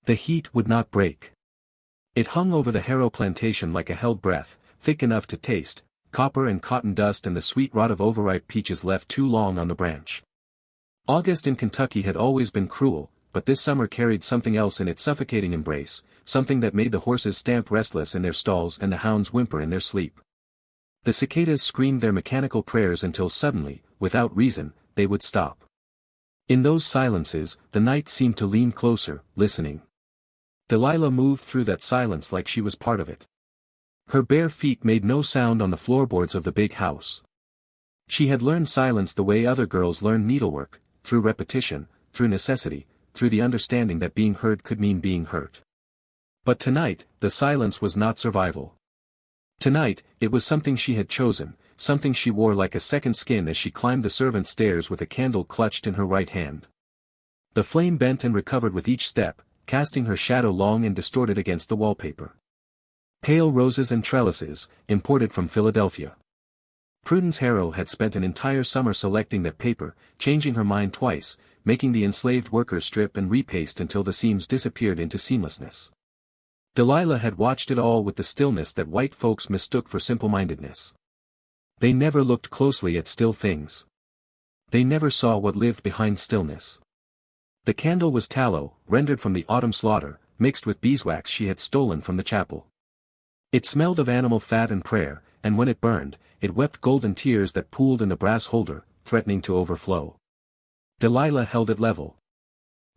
The heat would not break. It hung over the Harrow plantation like a held breath, thick enough to taste, copper and cotton dust and the sweet rot of overripe peaches left too long on the branch. August in Kentucky had always been cruel, but this summer carried something else in its suffocating embrace, something that made the horses stamp restless in their stalls and the hounds whimper in their sleep. The cicadas screamed their mechanical prayers until suddenly, without reason, they would stop. In those silences, the night seemed to lean closer, listening. Delilah moved through that silence like she was part of it. Her bare feet made no sound on the floorboards of the big house. She had learned silence the way other girls learn needlework, through repetition, through necessity, through the understanding that being heard could mean being hurt. But tonight, the silence was not survival. Tonight, it was something she had chosen, something she wore like a second skin as she climbed the servants' stairs with a candle clutched in her right hand. The flame bent and recovered with each step, casting her shadow long and distorted against the wallpaper. Pale roses and trellises, imported from Philadelphia. Prudence Harrow had spent an entire summer selecting that paper, changing her mind twice, making the enslaved workers strip and repaste until the seams disappeared into seamlessness. Delilah had watched it all with the stillness that white folks mistook for simple-mindedness. They never looked closely at still things. They never saw what lived behind stillness. The candle was tallow, rendered from the autumn slaughter, mixed with beeswax she had stolen from the chapel. It smelled of animal fat and prayer, and when it burned, it wept golden tears that pooled in the brass holder, threatening to overflow. Delilah held it level.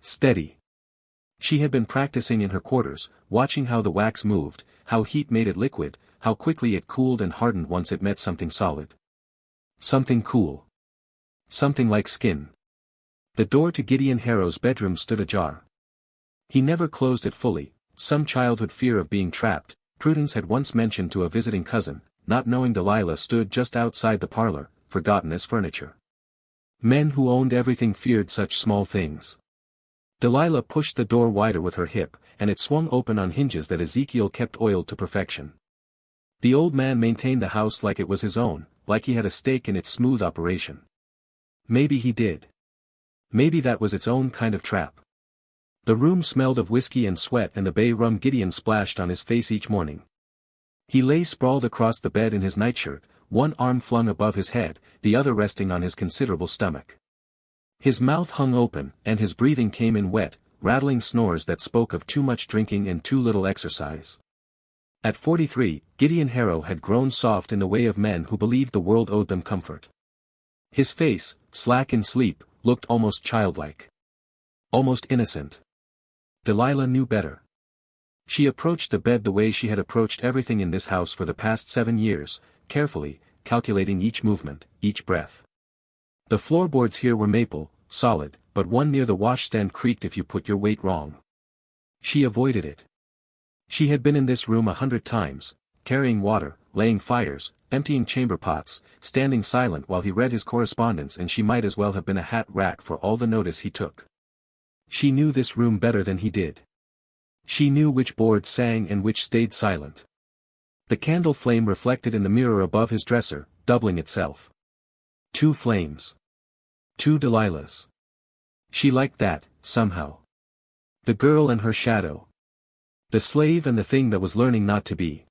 Steady. She had been practicing in her quarters, watching how the wax moved, how heat made it liquid, how quickly it cooled and hardened once it met something solid. Something cool. Something like skin. The door to Gideon Harrow's bedroom stood ajar. He never closed it fully, some childhood fear of being trapped, Prudence had once mentioned to a visiting cousin, not knowing Delilah stood just outside the parlor, forgotten as furniture. Men who owned everything feared such small things. Delilah pushed the door wider with her hip, and it swung open on hinges that Ezekiel kept oiled to perfection. The old man maintained the house like it was his own, like he had a stake in its smooth operation. Maybe he did. Maybe that was its own kind of trap. The room smelled of whiskey and sweat and the bay rum Gideon splashed on his face each morning. He lay sprawled across the bed in his nightshirt, one arm flung above his head, the other resting on his considerable stomach. His mouth hung open, and his breathing came in wet, rattling snores that spoke of too much drinking and too little exercise. At 43, Gideon Harrow had grown soft in the way of men who believed the world owed them comfort. His face, slack in sleep, looked almost childlike. Almost innocent. Delilah knew better. She approached the bed the way she had approached everything in this house for the past 7 years, carefully, calculating each movement, each breath. The floorboards here were maple, solid, but one near the washstand creaked if you put your weight wrong. She avoided it. She had been in this room 100 times, carrying water, laying fires, emptying chamber pots, standing silent while he read his correspondence, and she might as well have been a hat rack for all the notice he took. She knew this room better than he did. She knew which boards sang and which stayed silent. The candle flame reflected in the mirror above his dresser, doubling itself. 2 flames. 2 Delilahs. She liked that, somehow. The girl and her shadow. The slave and the thing that was learning not to be.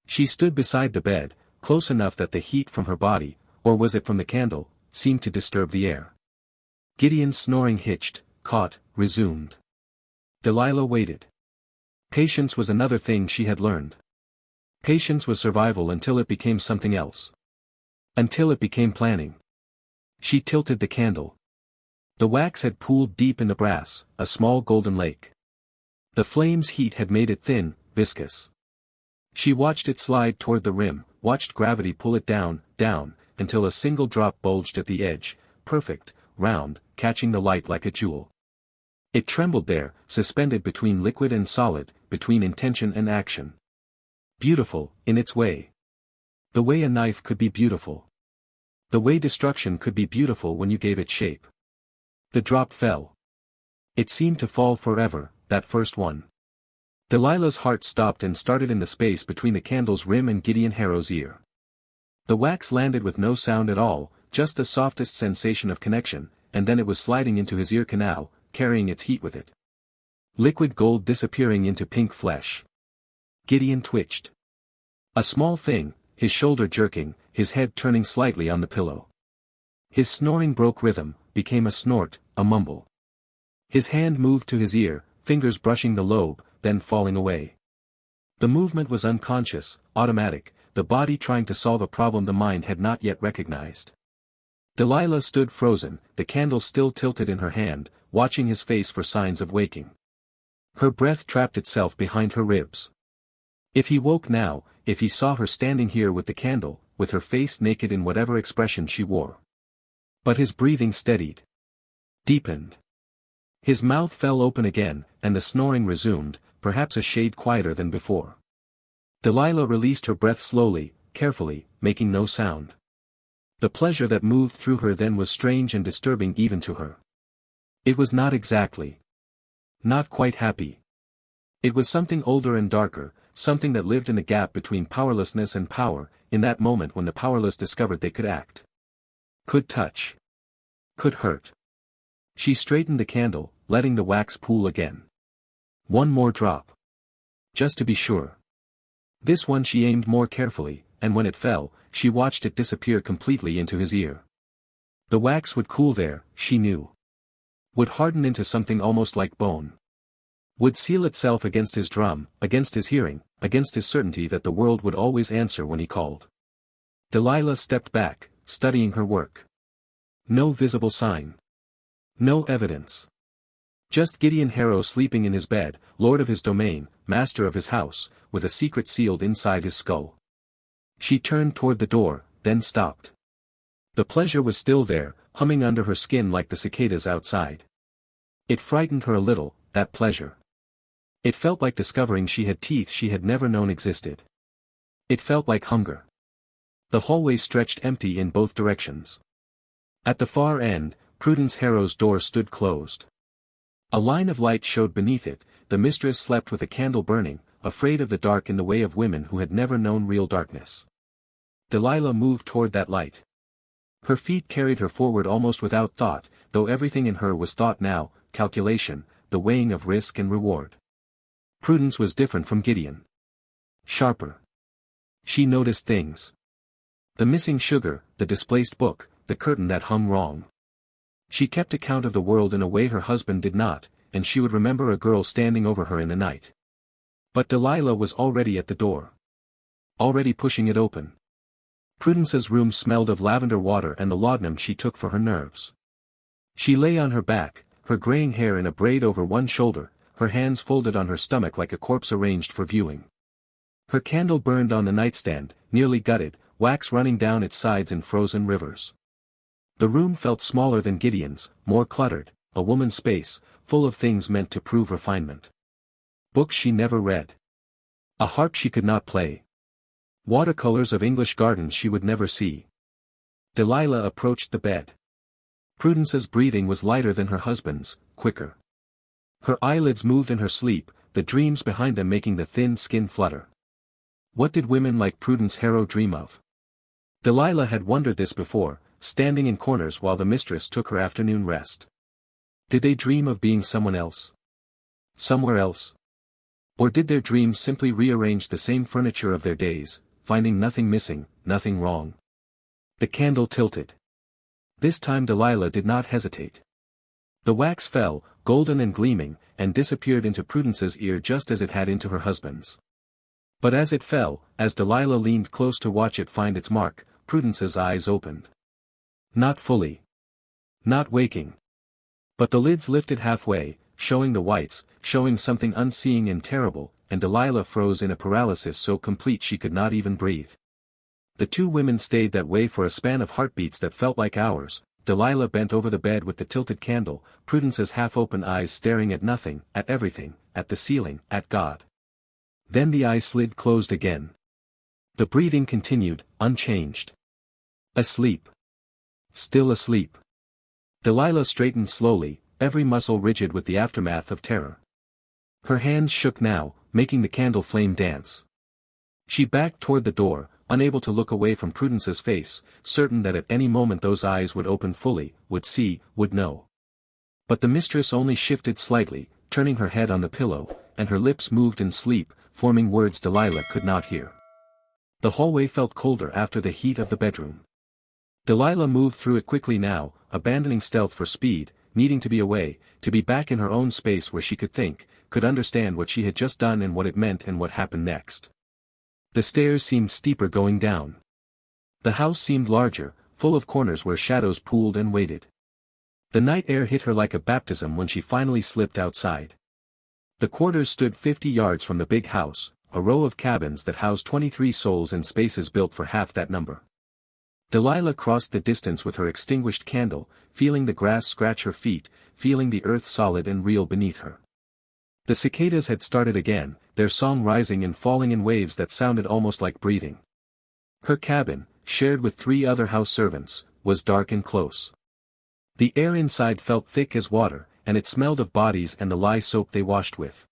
She stood beside the bed, close enough that the heat from her body, or was it from the candle, seemed to disturb the air. Gideon's snoring hitched, caught, resumed. Delilah waited. Patience was another thing she had learned. Patience was survival until it became something else. Until it became planning. She tilted the candle. The wax had pooled deep in the brass, a small golden lake. The flame's heat had made it thin, viscous. She watched it slide toward the rim, watched gravity pull it down, down, until a single drop bulged at the edge, perfect, round, catching the light like a jewel. It trembled there, suspended between liquid and solid, between intention and action. Beautiful, in its way. The way a knife could be beautiful. The way destruction could be beautiful when you gave it shape. The drop fell. It seemed to fall forever, that first one. Delilah's heart stopped and started in the space between the candle's rim and Gideon Harrow's ear. The wax landed with no sound at all, just the softest sensation of connection, and then it was sliding into his ear canal, carrying its heat with it. Liquid gold disappearing into pink flesh. Gideon twitched. A small thing, his shoulder jerking, his head turning slightly on the pillow. His snoring broke rhythm, became a snort, a mumble. His hand moved to his ear, fingers brushing the lobe, then falling away. The movement was unconscious, automatic, the body trying to solve a problem the mind had not yet recognized. Delilah stood frozen, the candle still tilted in her hand, watching his face for signs of waking. Her breath trapped itself behind her ribs. If he woke now, if he saw her standing here with the candle, with her face naked in whatever expression she wore. But his breathing steadied. Deepened. His mouth fell open again, and the snoring resumed, perhaps a shade quieter than before. Delilah released her breath slowly, carefully, making no sound. The pleasure that moved through her then was strange and disturbing even to her. It was not exactly. Not quite happy. It was something older and darker, something that lived in the gap between powerlessness and power, in that moment when the powerless discovered they could act. Could touch. Could hurt. She straightened the candle, letting the wax pool again. One more drop. Just to be sure. This one she aimed more carefully, and when it fell, she watched it disappear completely into his ear. The wax would cool there, she knew. Would harden into something almost like bone. Would seal itself against his drum, against his hearing, against his certainty that the world would always answer when he called. Delilah stepped back, studying her work. No visible sign. No evidence. Just Gideon Harrow sleeping in his bed, lord of his domain, master of his house, with a secret sealed inside his skull. She turned toward the door, then stopped. The pleasure was still there, humming under her skin like the cicadas outside. It frightened her a little, that pleasure. It felt like discovering she had teeth she had never known existed. It felt like hunger. The hallway stretched empty in both directions. At the far end, Prudence Harrow's door stood closed. A line of light showed beneath it, the mistress slept with a candle burning, afraid of the dark in the way of women who had never known real darkness. Delilah moved toward that light. Her feet carried her forward almost without thought, though everything in her was thought now, calculation, the weighing of risk and reward. Prudence was different from Gideon. Sharper. She noticed things. The missing sugar, the displaced book, the curtain that hung wrong. She kept account of the world in a way her husband did not, and she would remember a girl standing over her in the night. But Delilah was already at the door. Already pushing it open. Prudence's room smelled of lavender water and the laudanum she took for her nerves. She lay on her back, her graying hair in a braid over one shoulder, her hands folded on her stomach like a corpse arranged for viewing. Her candle burned on the nightstand, nearly gutted, wax running down its sides in frozen rivers. The room felt smaller than Gideon's, more cluttered, a woman's space, full of things meant to prove refinement. Books she never read. A harp she could not play. Watercolors of English gardens she would never see. Delilah approached the bed. Prudence's breathing was lighter than her husband's, quicker. Her eyelids moved in her sleep, the dreams behind them making the thin skin flutter. What did women like Prudence Harrow dream of? Delilah had wondered this before, standing in corners while the mistress took her afternoon rest. Did they dream of being someone else? Somewhere else? Or did their dreams simply rearrange the same furniture of their days, finding nothing missing, nothing wrong? The candle tilted. This time Delilah did not hesitate. The wax fell, golden and gleaming, and disappeared into Prudence's ear just as it had into her husband's. But as it fell, as Delilah leaned close to watch it find its mark, Prudence's eyes opened. Not fully. Not waking. But the lids lifted halfway, showing the whites, showing something unseeing and terrible, and Delilah froze in a paralysis so complete she could not even breathe. The two women stayed that way for a span of heartbeats that felt like hours. Delilah bent over the bed with the tilted candle, Prudence's half-open eyes staring at nothing, at everything, at the ceiling, at God. Then the eyes slid closed again. The breathing continued, unchanged. Asleep. Still asleep. Delilah straightened slowly, every muscle rigid with the aftermath of terror. Her hands shook now, making the candle flame dance. She backed toward the door, unable to look away from Prudence's face, certain that at any moment those eyes would open fully, would see, would know. But the mistress only shifted slightly, turning her head on the pillow, and her lips moved in sleep, forming words Delilah could not hear. The hallway felt colder after the heat of the bedroom. Delilah moved through it quickly now, abandoning stealth for speed, needing to be away, to be back in her own space where she could think, could understand what she had just done and what it meant and what happened next. The stairs seemed steeper going down. The house seemed larger, full of corners where shadows pooled and waited. The night air hit her like a baptism when she finally slipped outside. The quarters stood 50 yards from the big house, a row of cabins that housed 23 souls in spaces built for half that number. Delilah crossed the distance with her extinguished candle, feeling the grass scratch her feet, feeling the earth solid and real beneath her. The cicadas had started again, their song rising and falling in waves that sounded almost like breathing. Her cabin, shared with 3 other house servants, was dark and close. The air inside felt thick as water, and it smelled of bodies and the lye soap they washed with.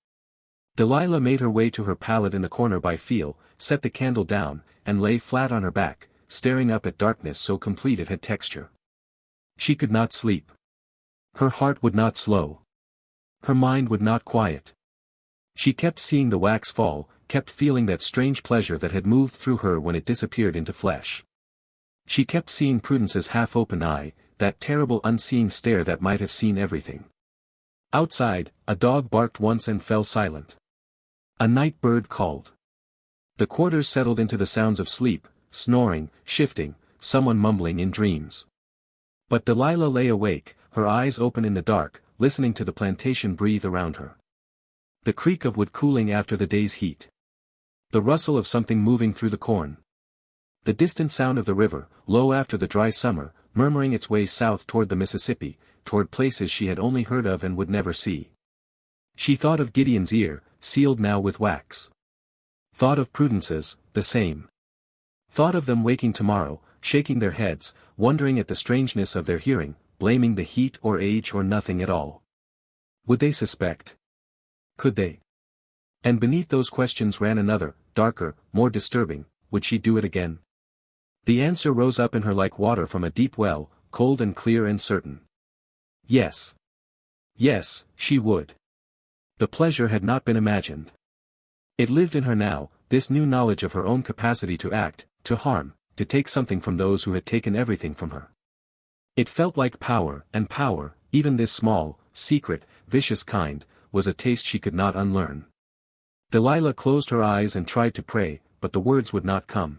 Delilah made her way to her pallet in the corner by feel, set the candle down, and lay flat on her back, staring up at darkness so complete it had texture. She could not sleep. Her heart would not slow. Her mind would not quiet. She kept seeing the wax fall, kept feeling that strange pleasure that had moved through her when it disappeared into flesh. She kept seeing Prudence's half-open eye, that terrible unseeing stare that might have seen everything. Outside, a dog barked once and fell silent. A night bird called. The quarters settled into the sounds of sleep, snoring, shifting, someone mumbling in dreams. But Delilah lay awake, her eyes open in the dark, listening to the plantation breathe around her. The creak of wood cooling after the day's heat. The rustle of something moving through the corn. The distant sound of the river, low after the dry summer, murmuring its way south toward the Mississippi, toward places she had only heard of and would never see. She thought of Gideon's ear, sealed now with wax. Thought of Prudence's, the same. Thought of them waking tomorrow, shaking their heads, wondering at the strangeness of their hearing, blaming the heat or age or nothing at all. Would they suspect? Could they? And beneath those questions ran another, darker, more disturbing, would she do it again? The answer rose up in her like water from a deep well, cold and clear and certain. Yes. Yes, she would. The pleasure had not been imagined. It lived in her now, this new knowledge of her own capacity to act, to harm, to take something from those who had taken everything from her. It felt like power, and power, even this small, secret, vicious kind, was a taste she could not unlearn. Delilah closed her eyes and tried to pray, but the words would not come.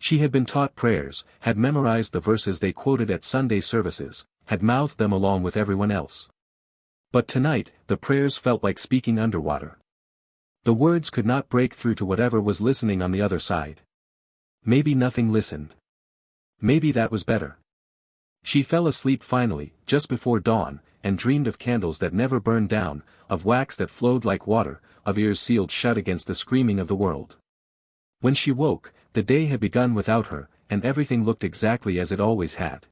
She had been taught prayers, had memorized the verses they quoted at Sunday services, had mouthed them along with everyone else. But tonight, the prayers felt like speaking underwater. The words could not break through to whatever was listening on the other side. Maybe nothing listened. Maybe that was better. She fell asleep finally, just before dawn, and dreamed of candles that never burned down, of wax that flowed like water, of ears sealed shut against the screaming of the world. When she woke, the day had begun without her, and everything looked exactly as it always had.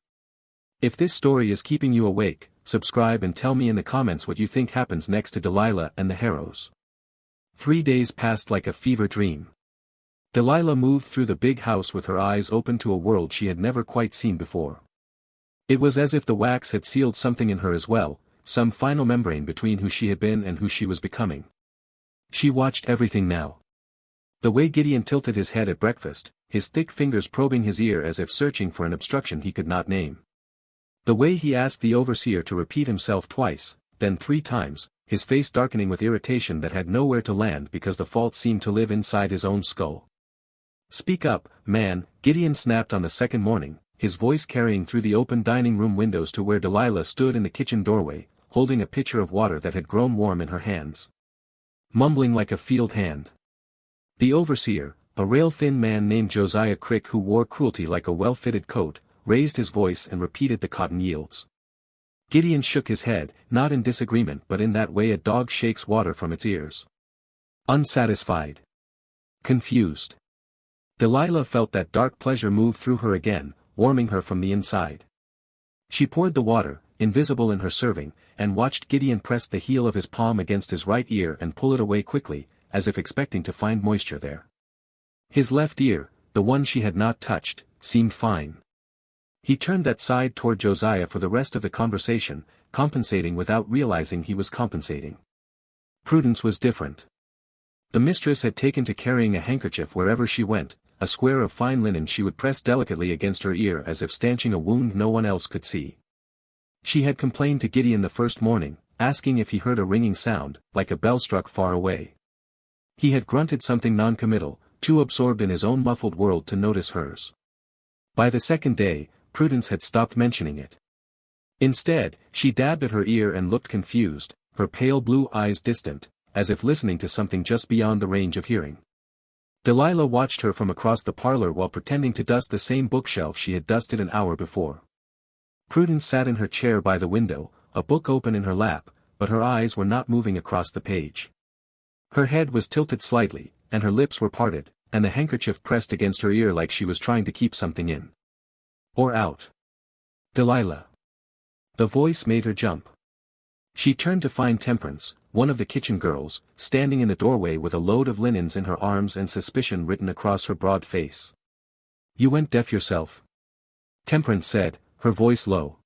If this story is keeping you awake, subscribe and tell me in the comments what you think happens next to Delilah and the Harrows. 3 days passed like a fever dream. Delilah moved through the big house with her eyes open to a world she had never quite seen before. It was as if the wax had sealed something in her as well, some final membrane between who she had been and who she was becoming. She watched everything now. The way Gideon tilted his head at breakfast, his thick fingers probing his ear as if searching for an obstruction he could not name. The way he asked the overseer to repeat himself twice, then 3 times, his face darkening with irritation that had nowhere to land because the fault seemed to live inside his own skull. "Speak up, man," Gideon snapped on the second morning, his voice carrying through the open dining room windows to where Delilah stood in the kitchen doorway, holding a pitcher of water that had grown warm in her hands. Mumbling like a field hand. The overseer, a rail-thin man named Josiah Crick who wore cruelty like a well-fitted coat, raised his voice and repeated the cotton yields. Gideon shook his head, not in disagreement but in that way a dog shakes water from its ears. Unsatisfied. Confused. Delilah felt that dark pleasure move through her again, warming her from the inside. She poured the water, invisible in her serving, and watched Gideon press the heel of his palm against his right ear and pull it away quickly, as if expecting to find moisture there. His left ear, the one she had not touched, seemed fine. He turned that side toward Josiah for the rest of the conversation, compensating without realizing he was compensating. Prudence was different. The mistress had taken to carrying a handkerchief wherever she went, a square of fine linen she would press delicately against her ear as if stanching a wound no one else could see. She had complained to Gideon the first morning, asking if he heard a ringing sound, like a bell struck far away. He had grunted something non-committal, too absorbed in his own muffled world to notice hers. By the second day, Prudence had stopped mentioning it. Instead, she dabbed at her ear and looked confused, her pale blue eyes distant, as if listening to something just beyond the range of hearing. Delilah watched her from across the parlor while pretending to dust the same bookshelf she had dusted an hour before. Prudence sat in her chair by the window, a book open in her lap, but her eyes were not moving across the page. Her head was tilted slightly, and her lips were parted, and the handkerchief pressed against her ear like she was trying to keep something in. Or out. Delilah. The voice made her jump. She turned to find Temperance, one of the kitchen girls, standing in the doorway with a load of linens in her arms and suspicion written across her broad face. "You went deaf yourself?" Temperance said, her voice low.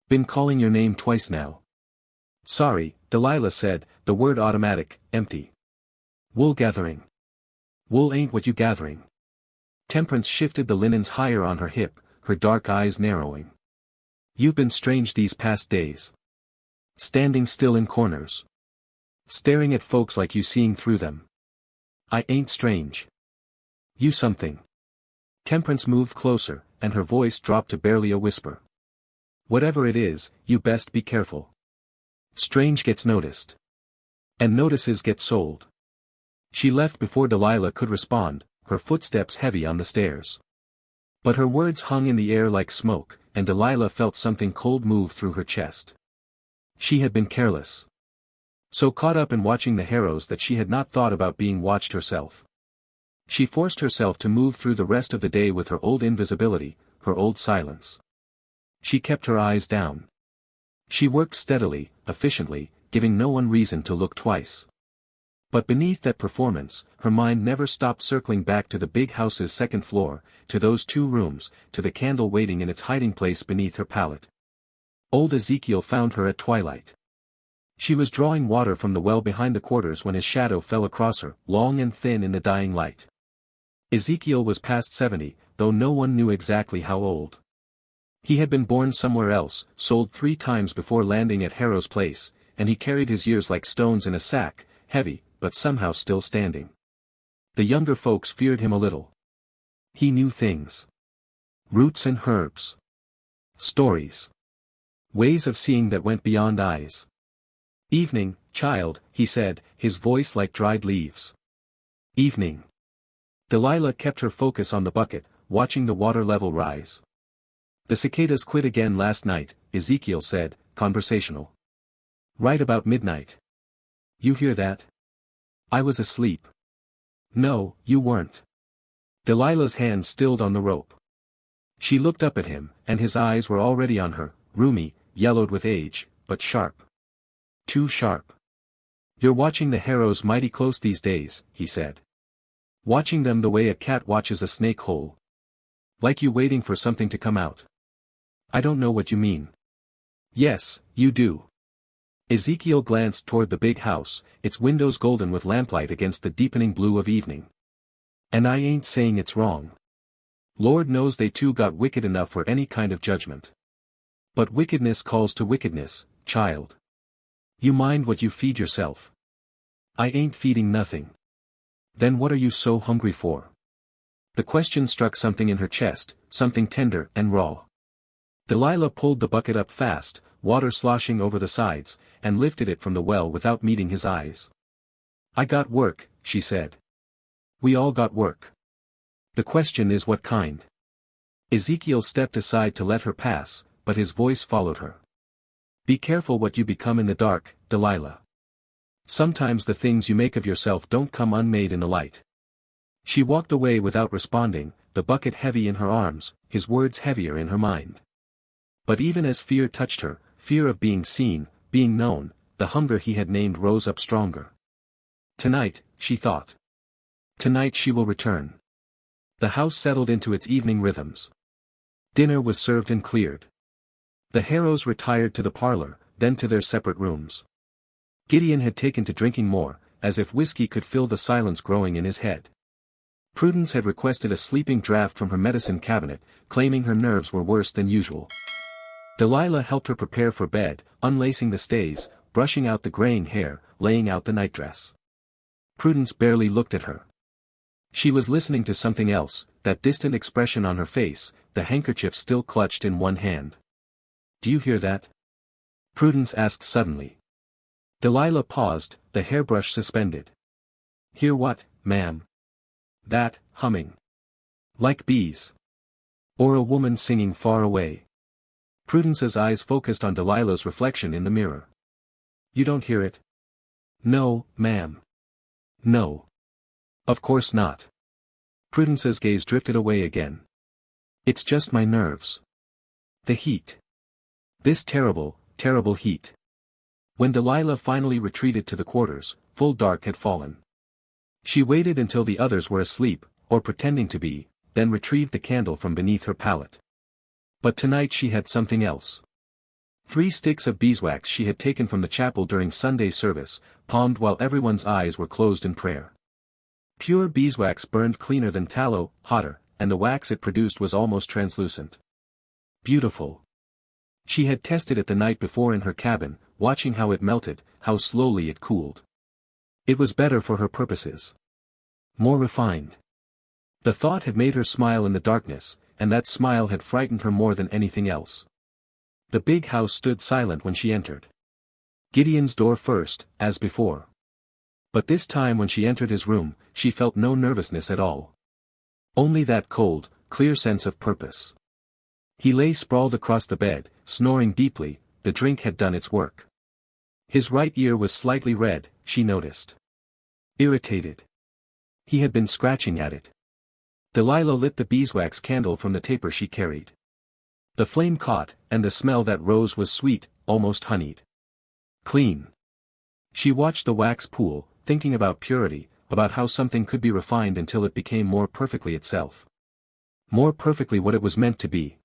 "Been calling your name twice now." "Sorry," Delilah said, the word automatic, empty. "Wool gathering." "Wool ain't what you gathering." Temperance shifted the linens higher on her hip, her dark eyes narrowing. "You've been strange these past days. Standing still in corners. Staring at folks like you seeing through them." "I ain't strange." "You something." Temperance moved closer, and her voice dropped to barely a whisper. "Whatever it is, you best be careful. Strange gets noticed. And notices get sold." She left before Delilah could respond, her footsteps heavy on the stairs. But her words hung in the air like smoke, and Delilah felt something cold move through her chest. She had been careless. So caught up in watching the Harrows that she had not thought about being watched herself. She forced herself to move through the rest of the day with her old invisibility, her old silence. She kept her eyes down. She worked steadily, efficiently, giving no one reason to look twice. But beneath that performance, her mind never stopped circling back to the big house's second floor, to those 2 rooms, to the candle waiting in its hiding place beneath her pallet. Old Ezekiel found her at twilight. She was drawing water from the well behind the quarters when his shadow fell across her, long and thin in the dying light. Ezekiel was past 70, though no one knew exactly how old. He had been born somewhere else, sold 3 times before landing at Harrow's place, and he carried his years like stones in a sack, heavy, but somehow still standing. The younger folks feared him a little. He knew things. Roots and herbs. Stories. Ways of seeing that went beyond eyes. "Evening, child," he said, his voice like dried leaves. "Evening." Delilah kept her focus on the bucket, watching the water level rise. "The cicadas quit again last night," Ezekiel said, conversational. "Right about midnight. You hear that?" "I was asleep." "No, you weren't." Delilah's hand stilled on the rope. She looked up at him, and his eyes were already on her, rheumy, yellowed with age, but sharp. Too sharp. "You're watching the Harrows mighty close these days," he said. "Watching them the way a cat watches a snake hole. Like you waiting for something to come out." "I don't know what you mean." "Yes, you do." Ezekiel glanced toward the big house, its windows golden with lamplight against the deepening blue of evening. "And I ain't saying it's wrong. Lord knows they too got wicked enough for any kind of judgment. But wickedness calls to wickedness, child. You mind what you feed yourself." "I ain't feeding nothing." "Then what are you so hungry for?" The question struck something in her chest, something tender and raw. Delilah pulled the bucket up fast, water sloshing over the sides, and lifted it from the well without meeting his eyes. "I got work," she said. "We all got work. The question is what kind." Ezekiel stepped aside to let her pass, but his voice followed her. "Be careful what you become in the dark, Delilah. Sometimes the things you make of yourself don't come unmade in the light." She walked away without responding, the bucket heavy in her arms, his words heavier in her mind. But even as fear touched her, fear of being seen, being known, the hunger he had named rose up stronger. Tonight, she thought. Tonight she will return. The house settled into its evening rhythms. Dinner was served and cleared. The Harrows retired to the parlor, then to their separate rooms. Gideon had taken to drinking more, as if whiskey could fill the silence growing in his head. Prudence had requested a sleeping draught from her medicine cabinet, claiming her nerves were worse than usual. Delilah helped her prepare for bed, unlacing the stays, brushing out the graying hair, laying out the nightdress. Prudence barely looked at her. She was listening to something else, that distant expression on her face, the handkerchief still clutched in one hand. "Do you hear that?" Prudence asked suddenly. Delilah paused, the hairbrush suspended. "Hear what, ma'am?" "That, humming. Like bees. Or a woman singing far away." Prudence's eyes focused on Delilah's reflection in the mirror. "You don't hear it?" "No, ma'am. No. Of course not." Prudence's gaze drifted away again. "It's just my nerves. The heat. This terrible, terrible heat." When Delilah finally retreated to the quarters, full dark had fallen. She waited until the others were asleep, or pretending to be, then retrieved the candle from beneath her pallet. But tonight she had something else. 3 sticks of beeswax she had taken from the chapel during Sunday service, palmed while everyone's eyes were closed in prayer. Pure beeswax burned cleaner than tallow, hotter, and the wax it produced was almost translucent. Beautiful. She had tested it the night before in her cabin, watching how it melted, how slowly it cooled. It was better for her purposes. More refined. The thought had made her smile in the darkness, and that smile had frightened her more than anything else. The big house stood silent when she entered. Gideon's door first, as before. But this time when she entered his room, she felt no nervousness at all. Only that cold, clear sense of purpose. He lay sprawled across the bed, snoring deeply. The drink had done its work. His right ear was slightly red, she noticed. Irritated. He had been scratching at it. Delilah lit the beeswax candle from the taper she carried. The flame caught, and the smell that rose was sweet, almost honeyed. Clean. She watched the wax pool, thinking about purity, about how something could be refined until it became more perfectly itself. More perfectly what it was meant to be.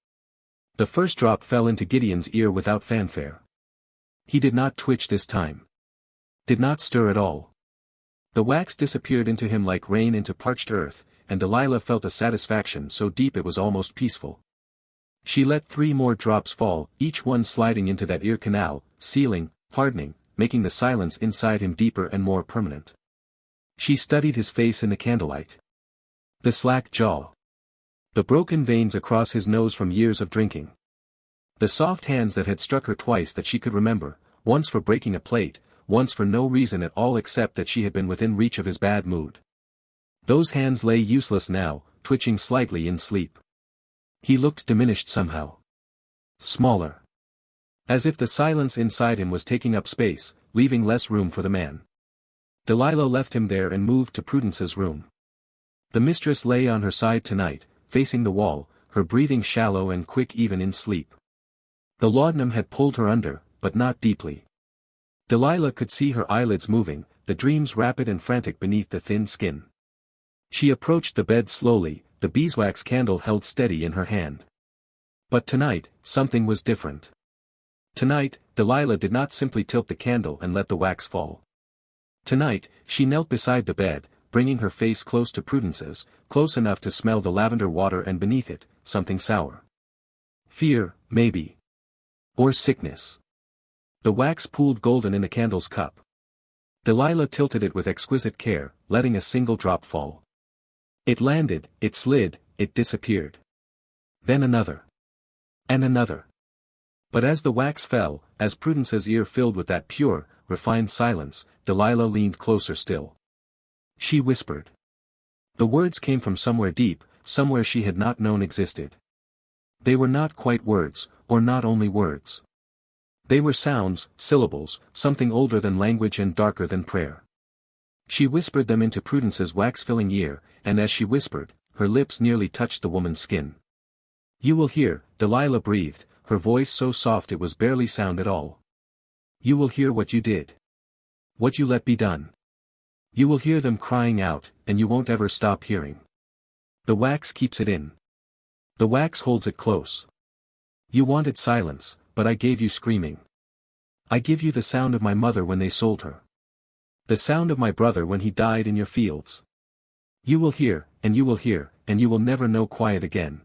The first drop fell into Gideon's ear without fanfare. He did not twitch this time. Did not stir at all. The wax disappeared into him like rain into parched earth, and Delilah felt a satisfaction so deep it was almost peaceful. She let 3 more drops fall, each one sliding into that ear canal, sealing, hardening, making the silence inside him deeper and more permanent. She studied his face in the candlelight. The slack jaw. The broken veins across his nose from years of drinking. The soft hands that had struck her twice that she could remember, once for breaking a plate, once for no reason at all except that she had been within reach of his bad mood. Those hands lay useless now, twitching slightly in sleep. He looked diminished somehow. Smaller. As if the silence inside him was taking up space, leaving less room for the man. Delilah left him there and moved to Prudence's room. The mistress lay on her side tonight, facing the wall, her breathing shallow and quick even in sleep. The laudanum had pulled her under, but not deeply. Delilah could see her eyelids moving, the dreams rapid and frantic beneath the thin skin. She approached the bed slowly, the beeswax candle held steady in her hand. But tonight, something was different. Tonight, Delilah did not simply tilt the candle and let the wax fall. Tonight, she knelt beside the bed, bringing her face close to Prudence's, close enough to smell the lavender water and beneath it, something sour. Fear, maybe. Or sickness. The wax pooled golden in the candle's cup. Delilah tilted it with exquisite care, letting a single drop fall. It landed, it slid, it disappeared. Then another. And another. But as the wax fell, as Prudence's ear filled with that pure, refined silence, Delilah leaned closer still. She whispered. The words came from somewhere deep, somewhere she had not known existed. They were not quite words, or not only words. They were sounds, syllables, something older than language and darker than prayer. She whispered them into Prudence's wax-filling ear, and as she whispered, her lips nearly touched the woman's skin. You will hear, Delilah breathed, her voice so soft it was barely sound at all. You will hear what you did. What you let be done. You will hear them crying out, and you won't ever stop hearing. The wax keeps it in. The wax holds it close. You wanted silence, but I gave you screaming. I give you the sound of my mother when they sold her. The sound of my brother when he died in your fields. You will hear, and you will hear, and you will never know quiet again.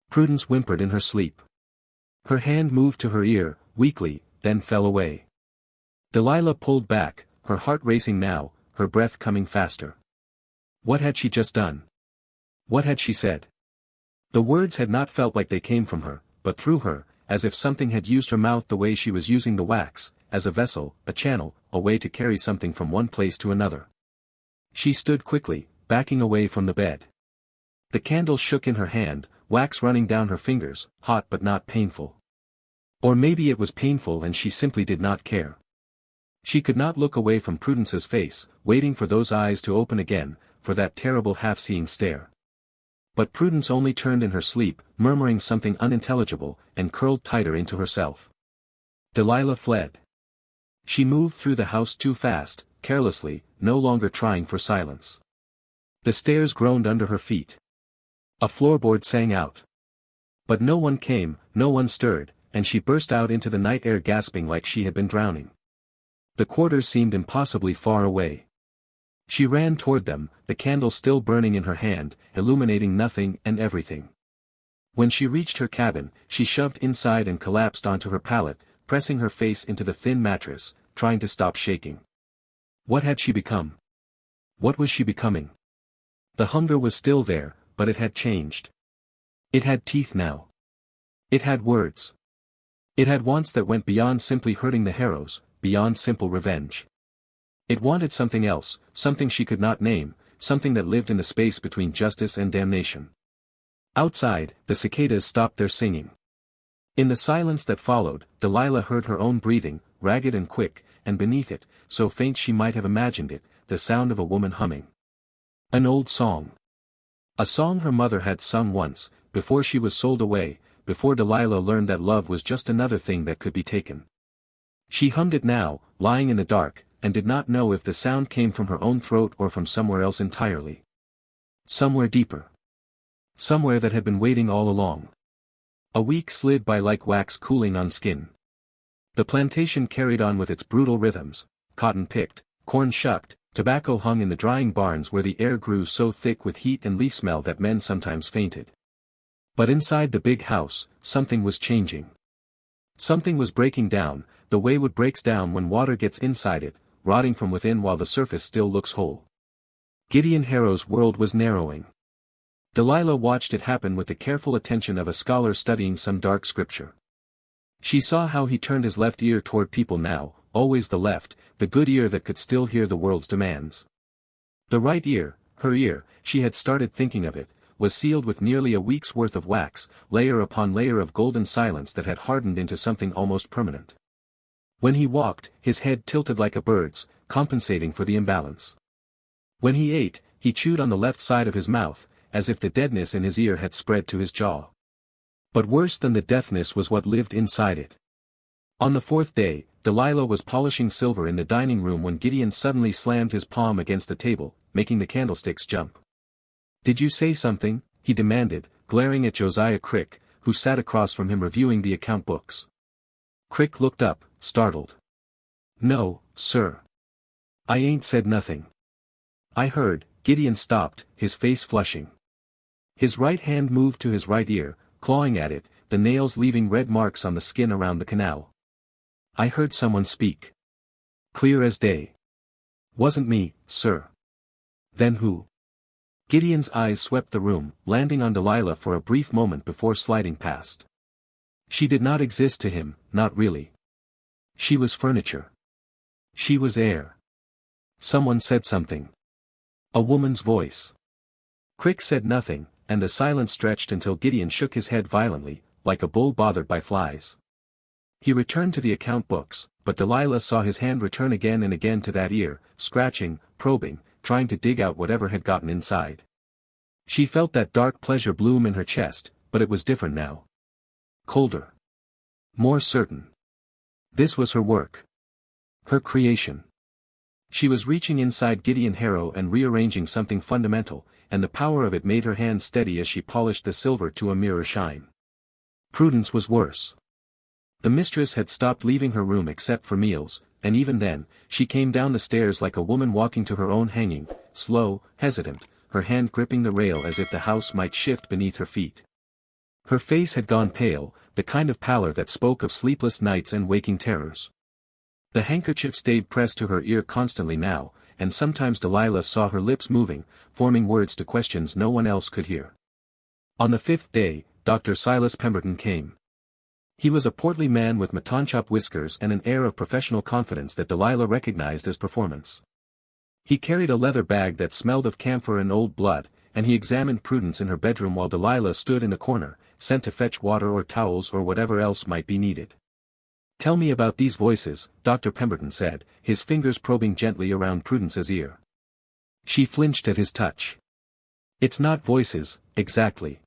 Prudence whimpered in her sleep. Her hand moved to her ear, weakly, then fell away. Delilah pulled back, her heart racing now, her breath coming faster. What had she just done? What had she said? The words had not felt like they came from her, but through her, as if something had used her mouth the way she was using the wax, as a vessel, a channel, a way to carry something from one place to another. She stood quickly, backing away from the bed. The candle shook in her hand, wax running down her fingers, hot but not painful. Or maybe it was painful and she simply did not care. She could not look away from Prudence's face, waiting for those eyes to open again, for that terrible half-seeing stare. But Prudence only turned in her sleep, murmuring something unintelligible, and curled tighter into herself. Delilah fled. She moved through the house too fast, carelessly, no longer trying for silence. The stairs groaned under her feet. A floorboard sang out. But no one came, no one stirred, and she burst out into the night air gasping like she had been drowning. The quarters seemed impossibly far away. She ran toward them, the candle still burning in her hand, illuminating nothing and everything. When she reached her cabin, she shoved inside and collapsed onto her pallet, pressing her face into the thin mattress, trying to stop shaking. What had she become? What was she becoming? The hunger was still there, but it had changed. It had teeth now. It had words. It had wants that went beyond simply hurting the Harrows, beyond simple revenge. It wanted something else, something she could not name, something that lived in the space between justice and damnation. Outside, the cicadas stopped their singing. In the silence that followed, Delilah heard her own breathing, ragged and quick, and beneath it, so faint she might have imagined it, the sound of a woman humming. An old song. A song her mother had sung once, before she was sold away, before Delilah learned that love was just another thing that could be taken. She hummed it now, lying in the dark, and did not know if the sound came from her own throat or from somewhere else entirely. Somewhere deeper. Somewhere that had been waiting all along. A week slid by like wax cooling on skin. The plantation carried on with its brutal rhythms, cotton picked, corn shucked, tobacco hung in the drying barns where the air grew so thick with heat and leaf smell that men sometimes fainted. But inside the big house, something was changing. Something was breaking down, the way wood breaks down when water gets inside it, rotting from within while the surface still looks whole. Gideon Harrow's world was narrowing. Delilah watched it happen with the careful attention of a scholar studying some dark scripture. She saw how he turned his left ear toward people now, always the left, the good ear that could still hear the world's demands. The right ear, her ear, she had started thinking of it, was sealed with nearly a week's worth of wax, layer upon layer of golden silence that had hardened into something almost permanent. When he walked, his head tilted like a bird's, compensating for the imbalance. When he ate, he chewed on the left side of his mouth, as if the deadness in his ear had spread to his jaw. But worse than the deafness was what lived inside it. On the fourth day, Delilah was polishing silver in the dining room when Gideon suddenly slammed his palm against the table, making the candlesticks jump. "Did you say something?" he demanded, glaring at Josiah Crick, who sat across from him reviewing the account books. Crick looked up, startled. "No, sir. I ain't said nothing." "I heard." Gideon stopped, his face flushing. His right hand moved to his right ear, clawing at it, the nails leaving red marks on the skin around the canal. "I heard someone speak. Clear as day." "Wasn't me, sir." "Then who?" Gideon's eyes swept the room, landing on Delilah for a brief moment before sliding past. She did not exist to him, not really. She was furniture. She was air. Someone said something. A woman's voice. Crick said nothing, and the silence stretched until Gideon shook his head violently, like a bull bothered by flies. He returned to the account books, but Delilah saw his hand return again and again to that ear, scratching, probing, trying to dig out whatever had gotten inside. She felt that dark pleasure bloom in her chest, but it was different now. Colder. More certain. This was her work. Her creation. She was reaching inside Gideon Harrow and rearranging something fundamental, and the power of it made her hands steady as she polished the silver to a mirror shine. Prudence was worse. The mistress had stopped leaving her room except for meals, and even then, she came down the stairs like a woman walking to her own hanging, slow, hesitant, her hand gripping the rail as if the house might shift beneath her feet. Her face had gone pale, the kind of pallor that spoke of sleepless nights and waking terrors. The handkerchief stayed pressed to her ear constantly now, and sometimes Delilah saw her lips moving, forming words to questions no one else could hear. On the 5th day, Dr. Silas Pemberton came. He was a portly man with matonchop whiskers and an air of professional confidence that Delilah recognized as performance. He carried a leather bag that smelled of camphor and old blood, and he examined Prudence in her bedroom while Delilah stood in the corner, sent to fetch water or towels or whatever else might be needed. "Tell me about these voices," Dr. Pemberton said, his fingers probing gently around Prudence's ear. She flinched at his touch. "It's not voices, exactly."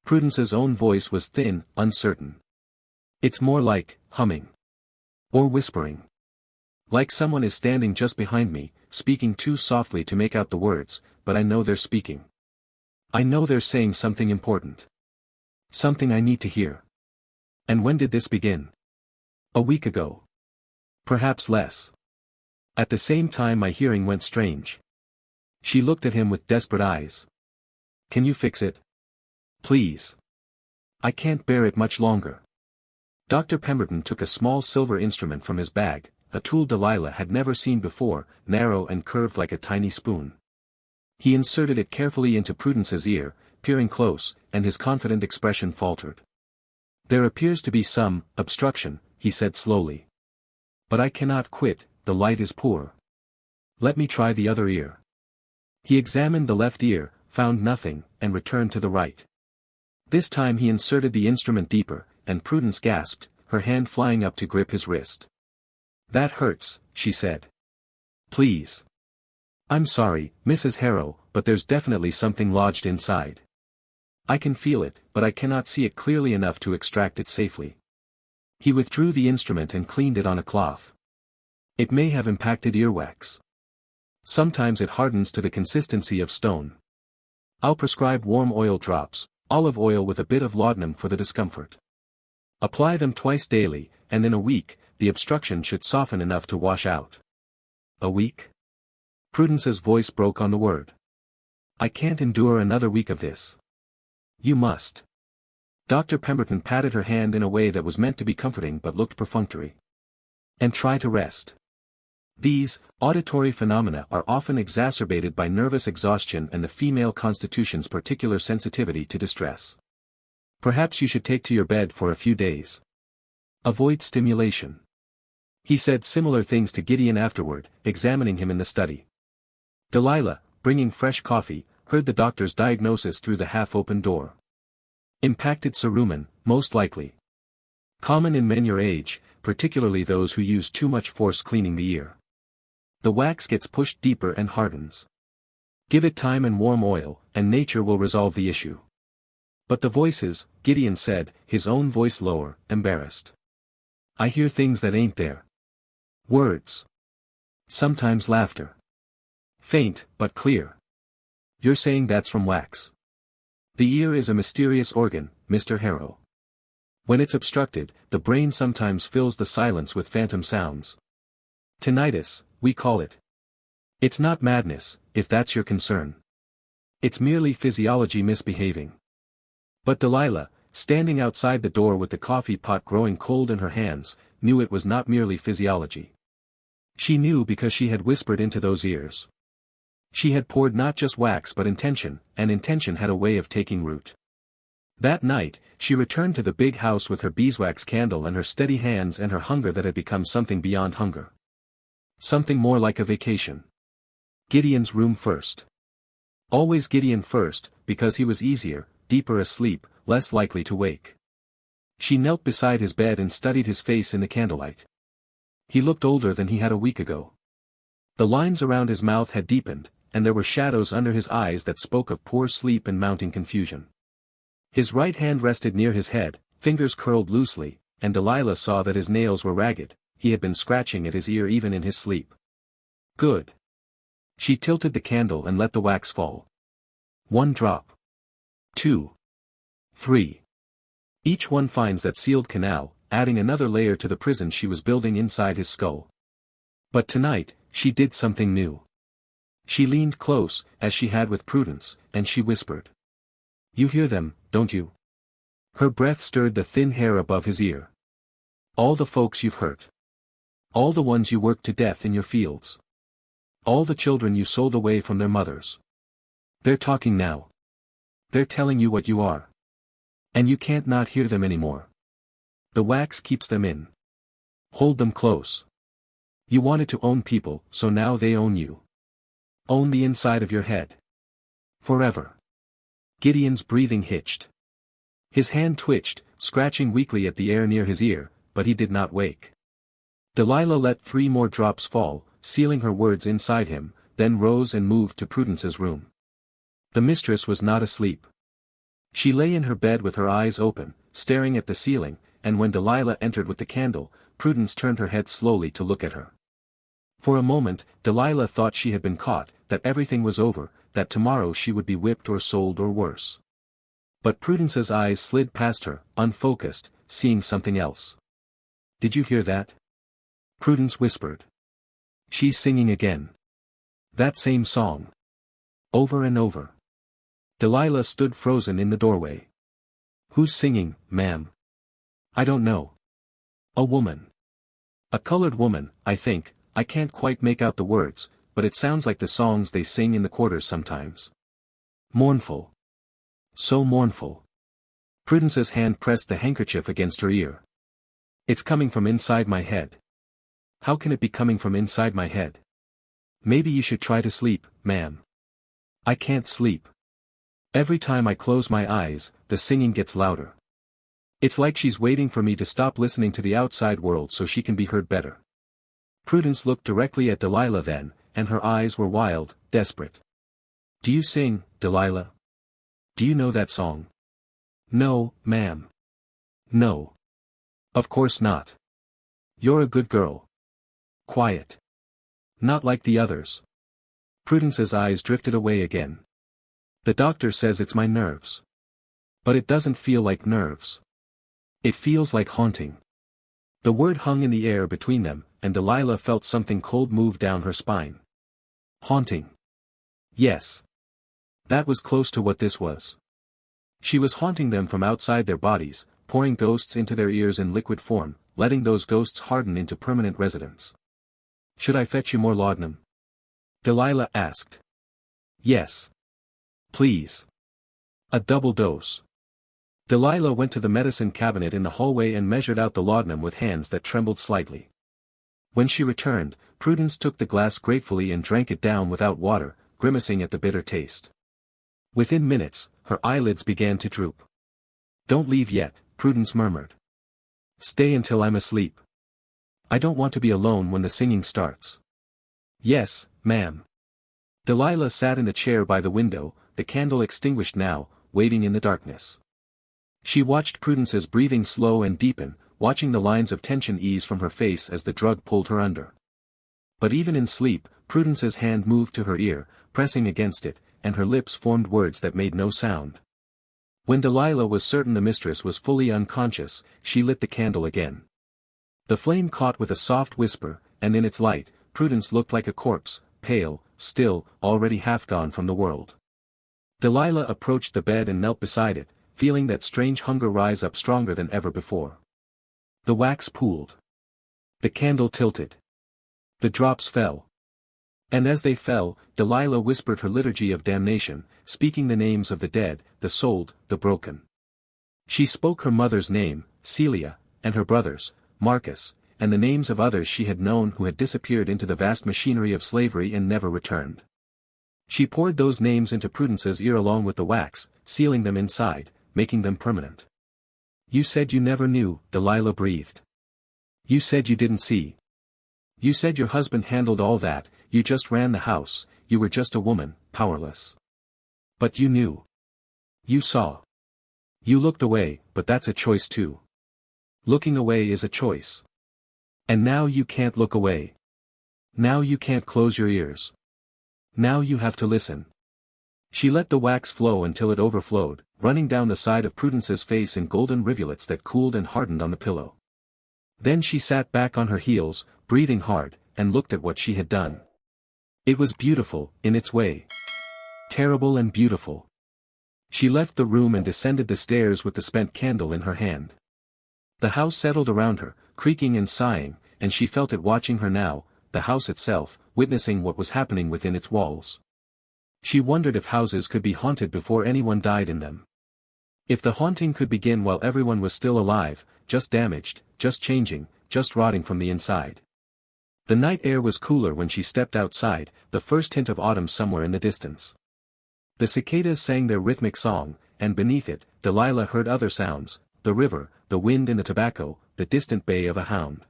Prudence's own voice was thin, uncertain. "It's more like humming. Or whispering. Like someone is standing just behind me, speaking too softly to make out the words, but I know they're speaking. I know they're saying something important. Something I need to hear." "And when did this begin?" "A week ago. Perhaps less. At the same time my hearing went strange." She looked at him with desperate eyes. "Can you fix it? Please. I can't bear it much longer." Dr. Pemberton took a small silver instrument from his bag, a tool Delilah had never seen before, narrow and curved like a tiny spoon. He inserted it carefully into Prudence's ear, peering close, and his confident expression faltered. "There appears to be some obstruction," he said slowly. "But I cannot quit, the light is poor. Let me try the other ear." He examined the left ear, found nothing, and returned to the right. This time he inserted the instrument deeper, and Prudence gasped, her hand flying up to grip his wrist. "That hurts," she said. "Please." "I'm sorry, Mrs. Harrow, but there's definitely something lodged inside. I can feel it, but I cannot see it clearly enough to extract it safely." He withdrew the instrument and cleaned it on a cloth. "It may have impacted earwax. Sometimes it hardens to the consistency of stone. I'll prescribe warm oil drops, olive oil with a bit of laudanum for the discomfort. Apply them twice daily, and in a week, the obstruction should soften enough to wash out." "A week?" Prudence's voice broke on the word. "I can't endure another week of this." "You must." Dr. Pemberton patted her hand in a way that was meant to be comforting but looked perfunctory. "And try to rest. These auditory phenomena are often exacerbated by nervous exhaustion and the female constitution's particular sensitivity to distress. Perhaps you should take to your bed for a few days. Avoid stimulation." He said similar things to Gideon afterward, examining him in the study. Delilah, bringing fresh coffee, heard the doctor's diagnosis through the half-open door. "Impacted cerumen, most likely. Common in men your age, particularly those who use too much force cleaning the ear. The wax gets pushed deeper and hardens. Give it time and warm oil, and nature will resolve the issue." "But the voices," Gideon said, his own voice lower, embarrassed. "I hear things that ain't there. Words. Sometimes laughter. Faint, but clear." "You're saying that's from wax?" "The ear is a mysterious organ, Mr. Harrow. When it's obstructed, the brain sometimes fills the silence with phantom sounds. Tinnitus, we call it. It's not madness, if that's your concern. It's merely physiology misbehaving." But Delilah, standing outside the door with the coffee pot growing cold in her hands, knew it was not merely physiology. She knew because she had whispered into those ears. She had poured not just wax but intention, and intention had a way of taking root. That night, she returned to the big house with her beeswax candle and her steady hands and her hunger that had become something beyond hunger. Something more like a vacation. Gideon's room first. Always Gideon first, because he was easier, deeper asleep, less likely to wake. She knelt beside his bed and studied his face in the candlelight. He looked older than he had a week ago. The lines around his mouth had deepened, and there were shadows under his eyes that spoke of poor sleep and mounting confusion. His right hand rested near his head, fingers curled loosely, and Delilah saw that his nails were ragged. He had been scratching at his ear even in his sleep. "Good." She tilted the candle and let the wax fall. 1 drop. 2. 3. Each one finds that sealed canal, adding another layer to the prison she was building inside his skull. But tonight, she did something new. She leaned close, as she had with Prudence, and she whispered. "You hear them, don't you?" Her breath stirred the thin hair above his ear. "All the folks you've hurt. All the ones you worked to death in your fields. All the children you sold away from their mothers. They're talking now. They're telling you what you are. And you can't not hear them anymore. The wax keeps them in. Hold them close. You wanted to own people, so now they own you. Own the inside of your head. Forever." Gideon's breathing hitched. His hand twitched, scratching weakly at the air near his ear, but he did not wake. Delilah let 3 more drops fall, sealing her words inside him, then rose and moved to Prudence's room. The mistress was not asleep. She lay in her bed with her eyes open, staring at the ceiling, and when Delilah entered with the candle, Prudence turned her head slowly to look at her. For a moment, Delilah thought she had been caught, that everything was over, that tomorrow she would be whipped or sold or worse. But Prudence's eyes slid past her, unfocused, seeing something else. "Did you hear that?" Prudence whispered. "She's singing again. That same song. Over and over." Delilah stood frozen in the doorway. "Who's singing, ma'am?" "I don't know. A woman. A colored woman, I think. I can't quite make out the words, but it sounds like the songs they sing in the quarters sometimes. Mournful. So mournful." Prudence's hand pressed the handkerchief against her ear. "It's coming from inside my head." "How can it be coming from inside my head?" "Maybe you should try to sleep, ma'am." "I can't sleep. Every time I close my eyes, the singing gets louder. It's like she's waiting for me to stop listening to the outside world so she can be heard better." Prudence looked directly at Delilah then, and her eyes were wild, desperate. "Do you sing, Delilah? Do you know that song?" "No, ma'am. No. Of course not. You're a good girl. Quiet. Not like the others." Prudence's eyes drifted away again. "The doctor says it's my nerves. But it doesn't feel like nerves. It feels like haunting." The word hung in the air between them, and Delilah felt something cold move down her spine. Haunting. Yes. That was close to what this was. She was haunting them from outside their bodies, pouring ghosts into their ears in liquid form, letting those ghosts harden into permanent residents. "Should I fetch you more laudanum?" Delilah asked. "Yes. Please. A double dose." Delilah went to the medicine cabinet in the hallway and measured out the laudanum with hands that trembled slightly. When she returned, Prudence took the glass gratefully and drank it down without water, grimacing at the bitter taste. Within minutes, her eyelids began to droop. "Don't leave yet," Prudence murmured. "Stay until I'm asleep. I don't want to be alone when the singing starts." "Yes, ma'am." Delilah sat in the chair by the window, the candle extinguished now, waiting in the darkness. She watched Prudence's breathing slow and deepen, watching the lines of tension ease from her face as the drug pulled her under. But even in sleep, Prudence's hand moved to her ear, pressing against it, and her lips formed words that made no sound. When Delilah was certain the mistress was fully unconscious, she lit the candle again. The flame caught with a soft whisper, and in its light, Prudence looked like a corpse, pale, still, already half gone from the world. Delilah approached the bed and knelt beside it, feeling that strange hunger rise up stronger than ever before. The wax pooled. The candle tilted. The drops fell. And as they fell, Delilah whispered her liturgy of damnation, speaking the names of the dead, the sold, the broken. She spoke her mother's name, Celia, and her brothers, Marcus, and the names of others she had known who had disappeared into the vast machinery of slavery and never returned. She poured those names into Prudence's ear along with the wax, sealing them inside, making them permanent. "You said you never knew," Delilah breathed. "You said you didn't see. You said your husband handled all that, you just ran the house, you were just a woman, powerless. But you knew. You saw. You looked away, but that's a choice too. Looking away is a choice. And now you can't look away. Now you can't close your ears. Now you have to listen." She let the wax flow until it overflowed, running down the side of Prudence's face in golden rivulets that cooled and hardened on the pillow. Then she sat back on her heels, breathing hard, and looked at what she had done. It was beautiful, in its way. Terrible and beautiful. She left the room and descended the stairs with the spent candle in her hand. The house settled around her, creaking and sighing, and she felt it watching her now, the house itself, witnessing what was happening within its walls. She wondered if houses could be haunted before anyone died in them. If the haunting could begin while everyone was still alive, just damaged, just changing, just rotting from the inside. The night air was cooler when she stepped outside, the first hint of autumn somewhere in the distance. The cicadas sang their rhythmic song, and beneath it, Delilah heard other sounds, the river, the wind in the tobacco, the distant bay of a hound.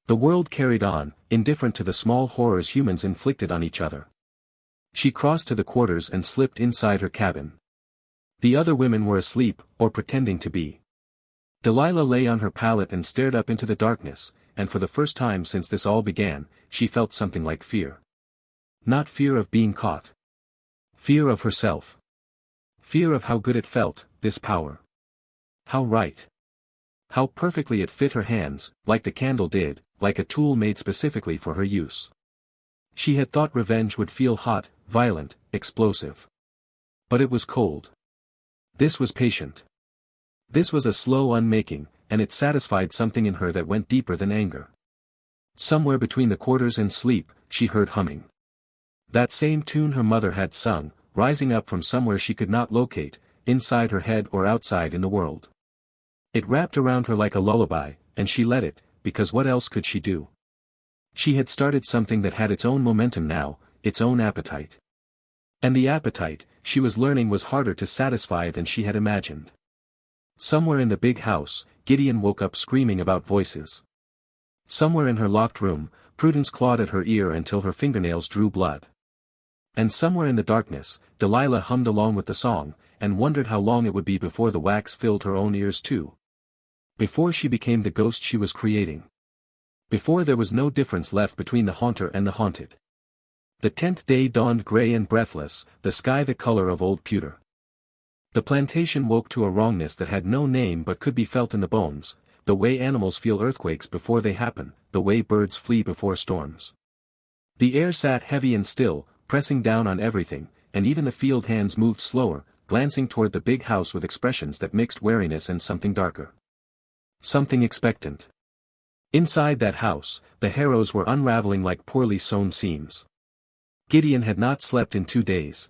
The world carried on, indifferent to the small horrors humans inflicted on each other. She crossed to the quarters and slipped inside her cabin. The other women were asleep, or pretending to be. Delilah lay on her pallet and stared up into the darkness, and for the first time since this all began, she felt something like fear. Not fear of being caught. Fear of herself. Fear of how good it felt, this power. How right. How perfectly it fit her hands, like the candle did, like a tool made specifically for her use. She had thought revenge would feel hot, violent, explosive. But it was cold. This was patient. This was a slow unmaking, and it satisfied something in her that went deeper than anger. Somewhere between the quarters and sleep, she heard humming. That same tune her mother had sung, rising up from somewhere she could not locate, inside her head or outside in the world. It wrapped around her like a lullaby, and she let it, because what else could she do? She had started something that had its own momentum now, its own appetite. And the appetite, she was learning, was harder to satisfy than she had imagined. Somewhere in the big house, Gideon woke up screaming about voices. Somewhere in her locked room, Prudence clawed at her ear until her fingernails drew blood. And somewhere in the darkness, Delilah hummed along with the song, and wondered how long it would be before the wax filled her own ears too. Before she became the ghost she was creating. Before there was no difference left between the haunter and the haunted. The 10th day dawned gray and breathless, the sky the color of old pewter. The plantation woke to a wrongness that had no name but could be felt in the bones, the way animals feel earthquakes before they happen, the way birds flee before storms. The air sat heavy and still, pressing down on everything, and even the field hands moved slower, glancing toward the big house with expressions that mixed wariness and something darker. Something expectant. Inside that house, the Harrows were unraveling like poorly sewn seams. Gideon had not slept in 2 days.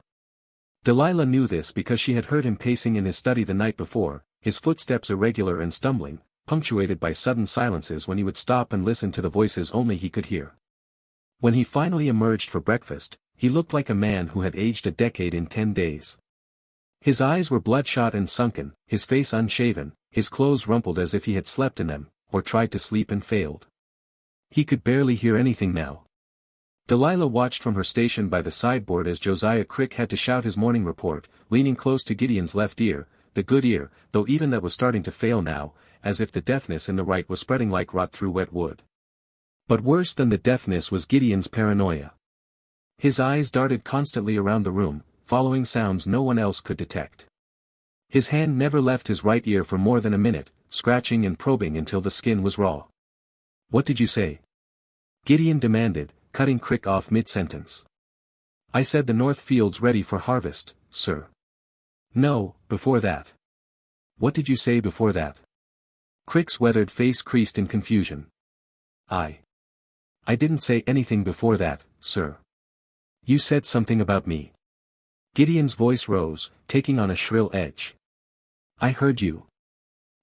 Delilah knew this because she had heard him pacing in his study the night before, his footsteps irregular and stumbling, punctuated by sudden silences when he would stop and listen to the voices only he could hear. When he finally emerged for breakfast, he looked like a man who had aged a decade in 10 days. His eyes were bloodshot and sunken, his face unshaven, his clothes rumpled as if he had slept in them, or tried to sleep and failed. He could barely hear anything now. Delilah watched from her station by the sideboard as Josiah Crick had to shout his morning report, leaning close to Gideon's left ear, the good ear, though even that was starting to fail now, as if the deafness in the right was spreading like rot through wet wood. But worse than the deafness was Gideon's paranoia. His eyes darted constantly around the room, following sounds no one else could detect. His hand never left his right ear for more than a minute, scratching and probing until the skin was raw. "What did you say?" Gideon demanded, cutting Crick off mid-sentence. "I said the north field's ready for harvest, sir." "No, before that." "What did you say before that?" Crick's weathered face creased in confusion. I didn't say anything before that, sir." "You said something about me." Gideon's voice rose, taking on a shrill edge. "I heard you.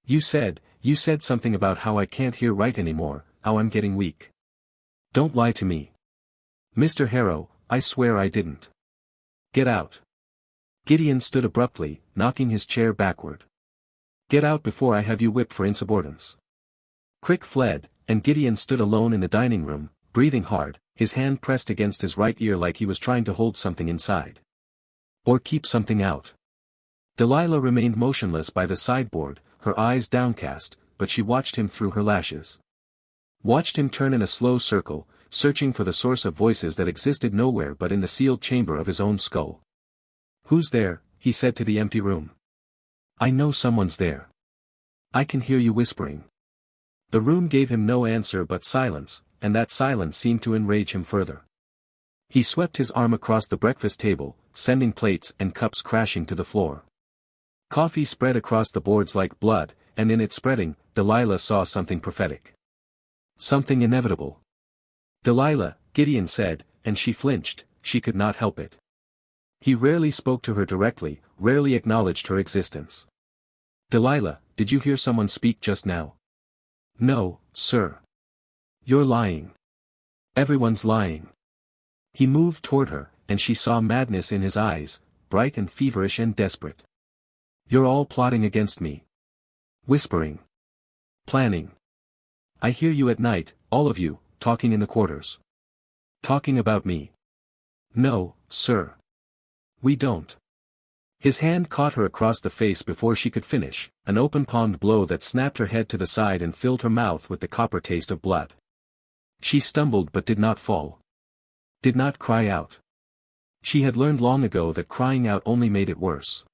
You said something about how I can't hear right anymore, how I'm getting weak." "Don't lie to me." "Mr. Harrow, I swear I didn't." "Get out." Gideon stood abruptly, knocking his chair backward. "Get out before I have you whipped for insubordinance." Crick fled, and Gideon stood alone in the dining room, breathing hard, his hand pressed against his right ear like he was trying to hold something inside. Or keep something out. Delilah remained motionless by the sideboard, her eyes downcast, but she watched him through her lashes. Watched him turn in a slow circle, searching for the source of voices that existed nowhere but in the sealed chamber of his own skull. "Who's there?" he said to the empty room. "I know someone's there. I can hear you whispering." The room gave him no answer but silence, and that silence seemed to enrage him further. He swept his arm across the breakfast table, sending plates and cups crashing to the floor. Coffee spread across the boards like blood, and in its spreading, Delilah saw something prophetic. Something inevitable. "Delilah," Gideon said, and she flinched, she could not help it. He rarely spoke to her directly, rarely acknowledged her existence. "Delilah, did you hear someone speak just now?" "No, sir." "You're lying. Everyone's lying." He moved toward her, and she saw madness in his eyes, bright and feverish and desperate. "You're all plotting against me. Whispering. Planning. I hear you at night, all of you, talking in the quarters. Talking about me." "No, sir. We don't." His hand caught her across the face before she could finish, an open-palmed blow that snapped her head to the side and filled her mouth with the copper taste of blood. She stumbled but did not fall. Did not cry out. She had learned long ago that crying out only made it worse.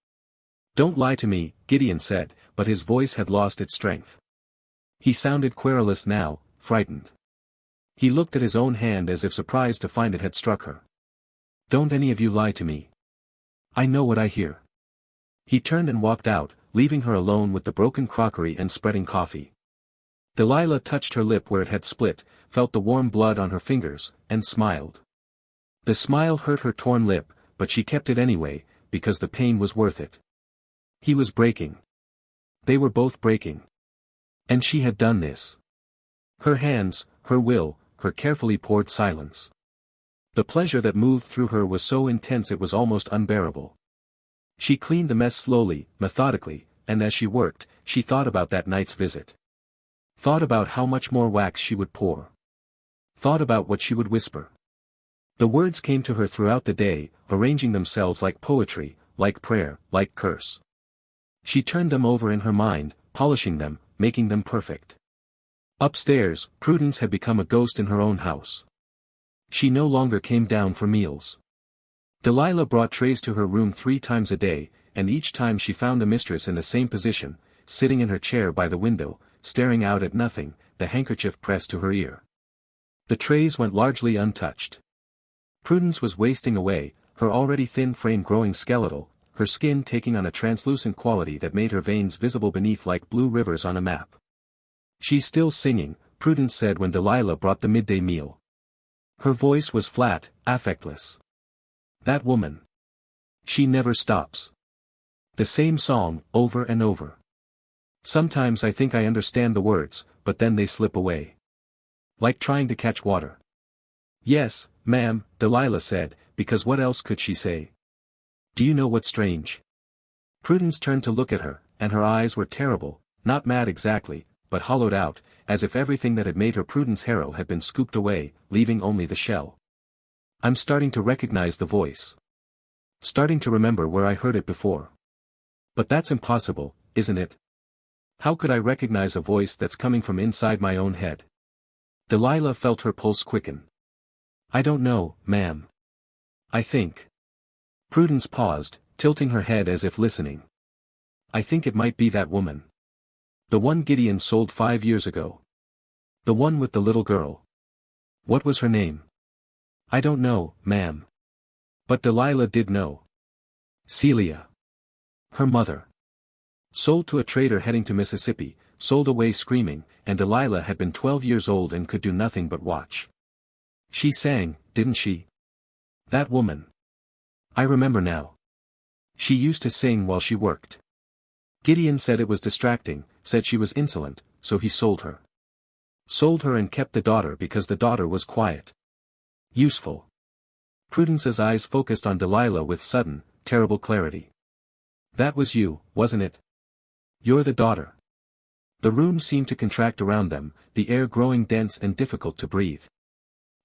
"Don't lie to me," Gideon said, but his voice had lost its strength. He sounded querulous now, frightened. He looked at his own hand as if surprised to find it had struck her. "Don't any of you lie to me. I know what I hear." He turned and walked out, leaving her alone with the broken crockery and spreading coffee. Delilah touched her lip where it had split, felt the warm blood on her fingers, and smiled. The smile hurt her torn lip, but she kept it anyway, because the pain was worth it. He was breaking. They were both breaking. And she had done this. Her hands, her will, her carefully poured silence. The pleasure that moved through her was so intense it was almost unbearable. She cleaned the mess slowly, methodically, and as she worked, she thought about that night's visit. Thought about how much more wax she would pour. Thought about what she would whisper. The words came to her throughout the day, arranging themselves like poetry, like prayer, like curse. She turned them over in her mind, polishing them, making them perfect. Upstairs, Prudence had become a ghost in her own house. She no longer came down for meals. Delilah brought trays to her room 3 times a day, and each time she found the mistress in the same position, sitting in her chair by the window, staring out at nothing, the handkerchief pressed to her ear. The trays went largely untouched. Prudence was wasting away, her already thin frame growing skeletal, her skin taking on a translucent quality that made her veins visible beneath like blue rivers on a map. "She's still singing," Prudence said when Delilah brought the midday meal. Her voice was flat, affectless. "That woman. She never stops. The same song, over and over. Sometimes I think I understand the words, but then they slip away. Like trying to catch water." "Yes, ma'am," Delilah said, because what else could she say? "Do you know what's strange?" Prudence turned to look at her, and her eyes were terrible, not mad exactly, but hollowed out, as if everything that had made her Prudence Harrow had been scooped away, leaving only the shell. "I'm starting to recognize the voice. Starting to remember where I heard it before. But that's impossible, isn't it? How could I recognize a voice that's coming from inside my own head?" Delilah felt her pulse quicken. "I don't know, ma'am. I think." Prudence paused, tilting her head as if listening. "I think it might be that woman. The one Gideon sold 5 years ago. The one with the little girl. What was her name?" "I don't know, ma'am." But Delilah did know. Celia. Her mother. Sold to a trader heading to Mississippi, sold away screaming, and Delilah had been 12 years old and could do nothing but watch. She sang, didn't she? That woman. I remember now. She used to sing while she worked. Gideon said it was distracting, said she was insolent, so he sold her. Sold her and kept the daughter because the daughter was quiet. Useful. Prudence's eyes focused on Delilah with sudden, terrible clarity. "That was you, wasn't it? You're the daughter." The room seemed to contract around them, the air growing dense and difficult to breathe.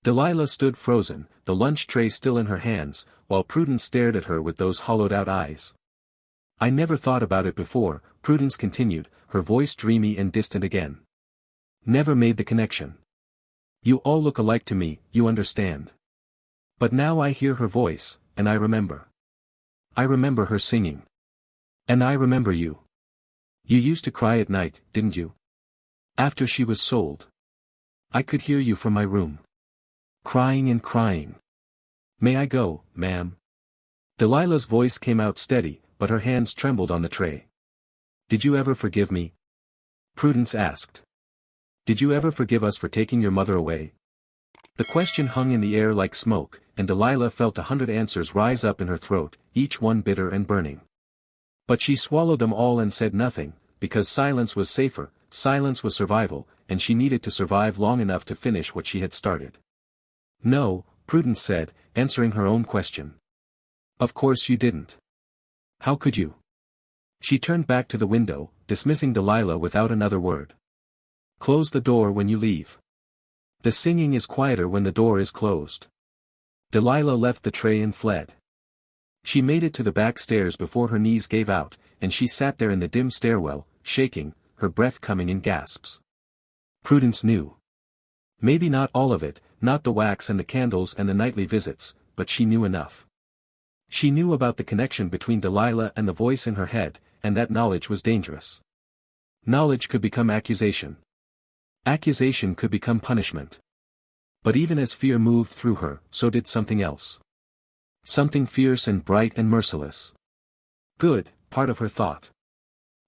Delilah stood frozen, the lunch tray still in her hands, while Prudence stared at her with those hollowed-out eyes. "I never thought about it before," Prudence continued, her voice dreamy and distant again. "Never made the connection. You all look alike to me, you understand. But now I hear her voice, and I remember. I remember her singing. And I remember you. You used to cry at night, didn't you?" After she was sold. I could hear you from my room. Crying and crying. May I go, ma'am? Delilah's voice came out steady, but her hands trembled on the tray. Did you ever forgive me? Prudence asked. Did you ever forgive us for taking your mother away? The question hung in the air like smoke, and Delilah felt 100 answers rise up in her throat, each one bitter and burning. But she swallowed them all and said nothing, because silence was safer, silence was survival, and she needed to survive long enough to finish what she had started. No, Prudence said, answering her own question. Of course you didn't. How could you? She turned back to the window, dismissing Delilah without another word. Close the door when you leave. The singing is quieter when the door is closed. Delilah left the tray and fled. She made it to the back stairs before her knees gave out, and she sat there in the dim stairwell, shaking, her breath coming in gasps. Prudence knew. Maybe not all of it, not the wax and the candles and the nightly visits, but she knew enough. She knew about the connection between Delilah and the voice in her head, and that knowledge was dangerous. Knowledge could become accusation. Accusation could become punishment. But even as fear moved through her, so did something else. Something fierce and bright and merciless. Good, part of her thought.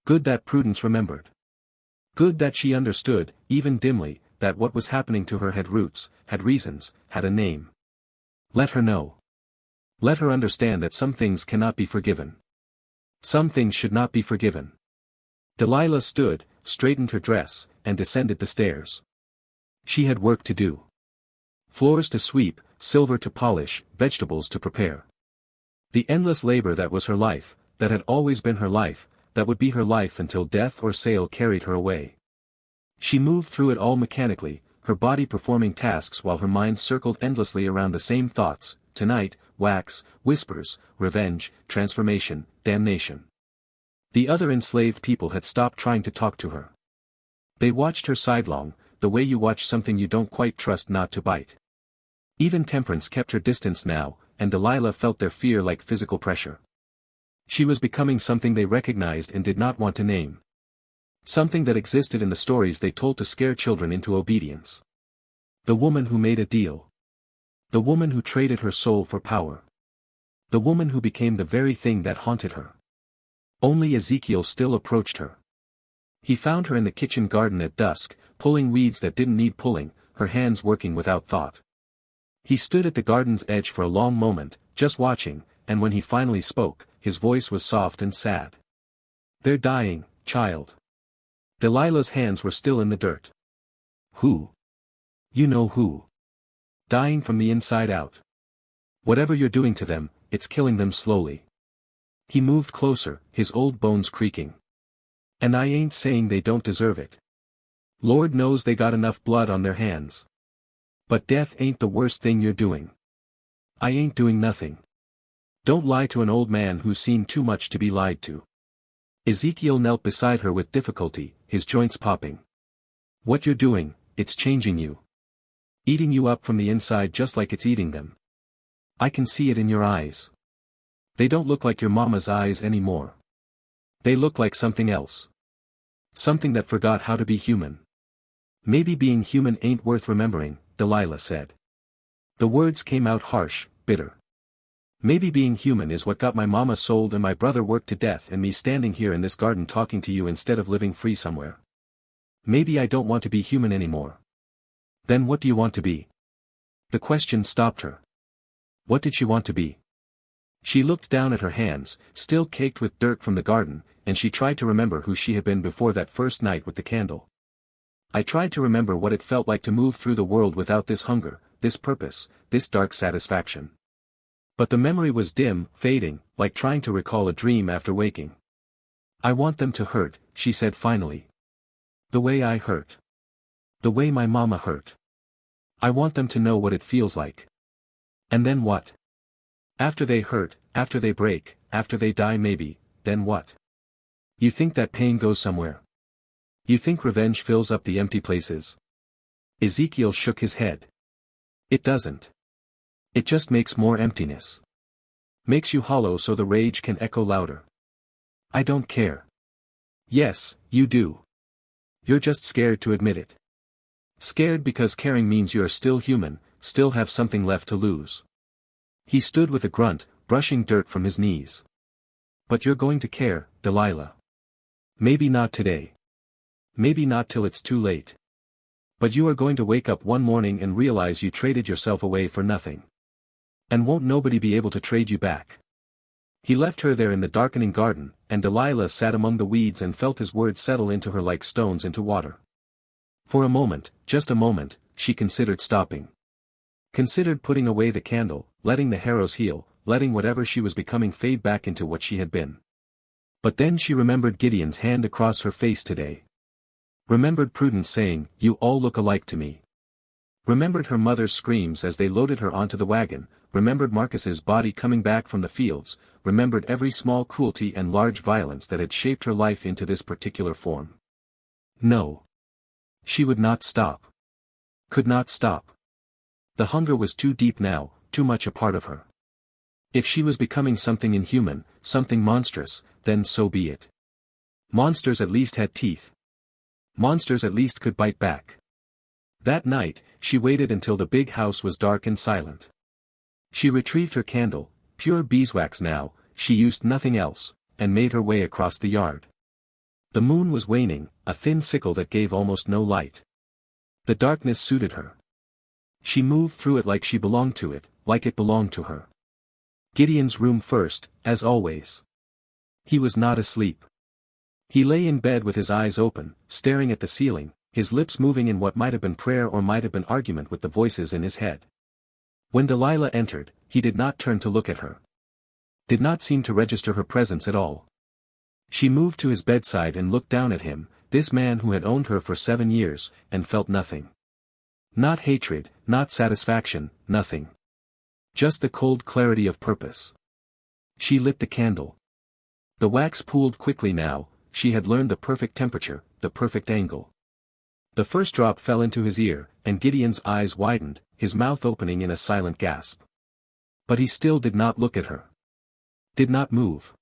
Good that Prudence remembered. Good that she understood, even dimly, that what was happening to her had roots, had reasons, had a name. Let her know. Let her understand that some things cannot be forgiven. Some things should not be forgiven. Delilah stood, straightened her dress, and descended the stairs. She had work to do. Floors to sweep, silver to polish, vegetables to prepare. The endless labor that was her life, that had always been her life, that would be her life until death or sale carried her away. She moved through it all mechanically, her body performing tasks while her mind circled endlessly around the same thoughts: tonight, wax, whispers, revenge, transformation, damnation. The other enslaved people had stopped trying to talk to her. They watched her sidelong, the way you watch something you don't quite trust not to bite. Even Temperance kept her distance now, and Delilah felt their fear like physical pressure. She was becoming something they recognized and did not want to name. Something that existed in the stories they told to scare children into obedience. The woman who made a deal. The woman who traded her soul for power. The woman who became the very thing that haunted her. Only Ezekiel still approached her. He found her in the kitchen garden at dusk, pulling weeds that didn't need pulling, her hands working without thought. He stood at the garden's edge for a long moment, just watching, and when he finally spoke, his voice was soft and sad. They're dying, child. Delilah's hands were still in the dirt. Who? You know who. Dying from the inside out. Whatever you're doing to them, it's killing them slowly. He moved closer, his old bones creaking. And I ain't saying they don't deserve it. Lord knows they got enough blood on their hands. But death ain't the worst thing you're doing. I ain't doing nothing. Don't lie to an old man who's seen too much to be lied to. Ezekiel knelt beside her with difficulty, his joints popping. What you're doing, it's changing you. Eating you up from the inside just like it's eating them. I can see it in your eyes. They don't look like your mama's eyes anymore. They look like something else. Something that forgot how to be human. Maybe being human ain't worth remembering, Delilah said. The words came out harsh, bitter. Maybe being human is what got my mama sold and my brother worked to death and me standing here in this garden talking to you instead of living free somewhere. Maybe I don't want to be human anymore. Then what do you want to be? The question stopped her. What did she want to be? She looked down at her hands, still caked with dirt from the garden, and she tried to remember who she had been before that first night with the candle. I tried to remember what it felt like to move through the world without this hunger, this purpose, this dark satisfaction. But the memory was dim, fading, like trying to recall a dream after waking. I want them to hurt, she said finally. The way I hurt. The way my mama hurt. I want them to know what it feels like. And then what? After they hurt, after they break, after they die maybe, then what? You think that pain goes somewhere? You think revenge fills up the empty places? Ezekiel shook his head. It doesn't. It just makes more emptiness. Makes you hollow so the rage can echo louder. I don't care. Yes, you do. You're just scared to admit it. Scared because caring means you're still human, still have something left to lose. He stood with a grunt, brushing dirt from his knees. But you're going to care, Delilah. Maybe not today. Maybe not till it's too late. But you are going to wake up one morning and realize you traded yourself away for nothing. And won't nobody be able to trade you back? He left her there in the darkening garden, and Delilah sat among the weeds and felt his words settle into her like stones into water. For a moment, just a moment, she considered stopping. Considered putting away the candle, letting the Harrows heal, letting whatever she was becoming fade back into what she had been. But then she remembered Gideon's hand across her face today. Remembered Prudence saying, "You all look alike to me." Remembered her mother's screams as they loaded her onto the wagon, remembered Marcus's body coming back from the fields, remembered every small cruelty and large violence that had shaped her life into this particular form. No. She would not stop. Could not stop. The hunger was too deep now, too much a part of her. If she was becoming something inhuman, something monstrous, then so be it. Monsters at least had teeth. Monsters at least could bite back. That night, she waited until the big house was dark and silent. She retrieved her candle, pure beeswax now, she used nothing else, and made her way across the yard. The moon was waning, a thin sickle that gave almost no light. The darkness suited her. She moved through it like she belonged to it, like it belonged to her. Gideon's room first, as always. He was not asleep. He lay in bed with his eyes open, staring at the ceiling, his lips moving in what might have been prayer or might have been argument with the voices in his head. When Delilah entered, he did not turn to look at her. Did not seem to register her presence at all. She moved to his bedside and looked down at him, this man who had owned her for 7 years, and felt nothing. Not hatred, not satisfaction, nothing. Just the cold clarity of purpose. She lit the candle. The wax pooled quickly now, she had learned the perfect temperature, the perfect angle. The first drop fell into his ear, and Gideon's eyes widened, his mouth opening in a silent gasp. But he still did not look at her. Did not move.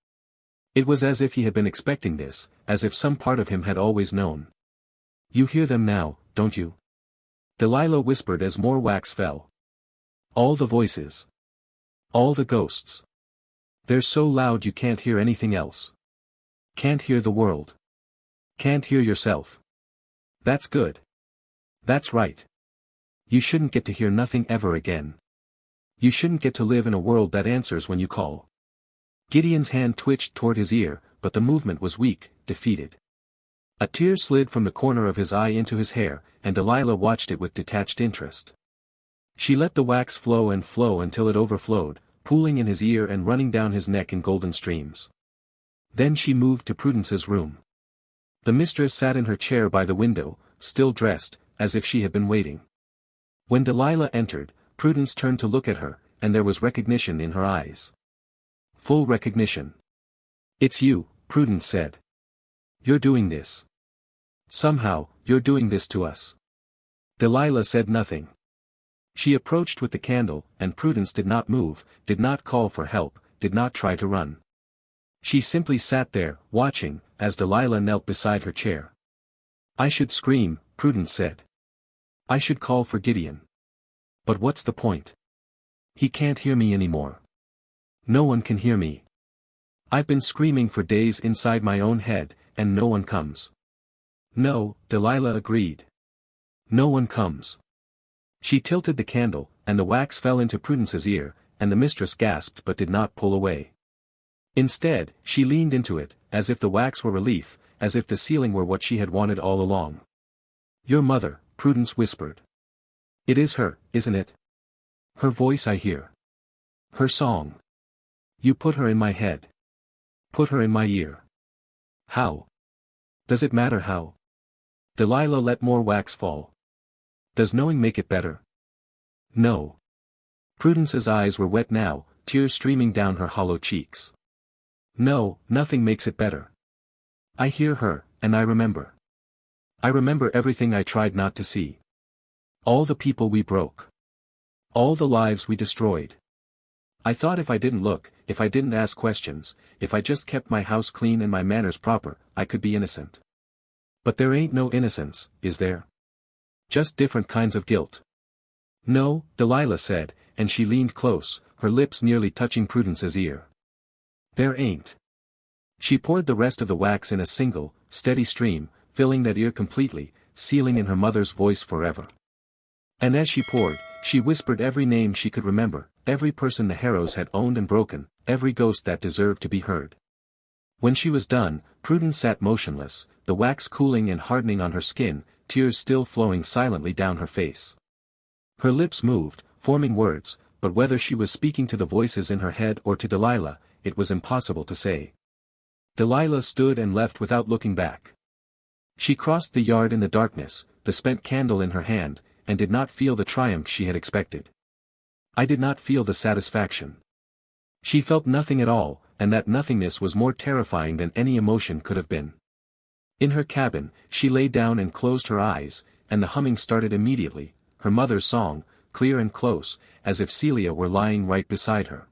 It was as if he had been expecting this, as if some part of him had always known. "You hear them now, don't you?" Delilah whispered as more wax fell. "All the voices. All the ghosts. They're so loud you can't hear anything else. Can't hear the world. Can't hear yourself. That's good. That's right. You shouldn't get to hear nothing ever again. You shouldn't get to live in a world that answers when you call." Gideon's hand twitched toward his ear, but the movement was weak, defeated. A tear slid from the corner of his eye into his hair, and Delilah watched it with detached interest. She let the wax flow and flow until it overflowed, pooling in his ear and running down his neck in golden streams. Then she moved to Prudence's room. The mistress sat in her chair by the window, still dressed, as if she had been waiting. When Delilah entered, Prudence turned to look at her, and there was recognition in her eyes. Full recognition. "It's you," Prudence said. "You're doing this. Somehow, you're doing this to us." Delilah said nothing. She approached with the candle, and Prudence did not move, did not call for help, did not try to run. She simply sat there, watching, as Delilah knelt beside her chair. "I should scream," Prudence said. "I should call for Gideon. But what's the point? He can't hear me anymore. No one can hear me. I've been screaming for days inside my own head, and no one comes." "No," Delilah agreed. "No one comes." She tilted the candle, and the wax fell into Prudence's ear, and the mistress gasped but did not pull away. Instead, she leaned into it, as if the wax were relief, as if the ceiling were what she had wanted all along. "Your mother," Prudence whispered. "It is her, isn't it? Her voice I hear. Her song. You put her in my head. Put her in my ear." "How? Does it matter how?" Delilah let more wax fall. "Does knowing make it better?" "No." Prudence's eyes were wet now, tears streaming down her hollow cheeks. "No, nothing makes it better. I hear her, and I remember. I remember everything I tried not to see. All the people we broke. All the lives we destroyed. I thought if I didn't look, if I didn't ask questions, if I just kept my house clean and my manners proper, I could be innocent. But there ain't no innocence, is there? Just different kinds of guilt. No, Delilah said, and she leaned close, her lips nearly touching Prudence's ear. There ain't. She poured the rest of the wax in a single, steady stream, filling that ear completely, sealing in her mother's voice forever. And as she poured, she whispered every name she could remember, every person the Harrows had owned and broken, every ghost that deserved to be heard. When she was done, Prudence sat motionless, the wax cooling and hardening on her skin, tears still flowing silently down her face. Her lips moved, forming words, but whether she was speaking to the voices in her head or to Delilah, it was impossible to say. Delilah stood and left without looking back. She crossed the yard in the darkness, the spent candle in her hand, and did not feel the triumph she had expected. I did not feel the satisfaction. She felt nothing at all, and that nothingness was more terrifying than any emotion could have been. In her cabin, she lay down and closed her eyes, and the humming started immediately, her mother's song, clear and close, as if Celia were lying right beside her.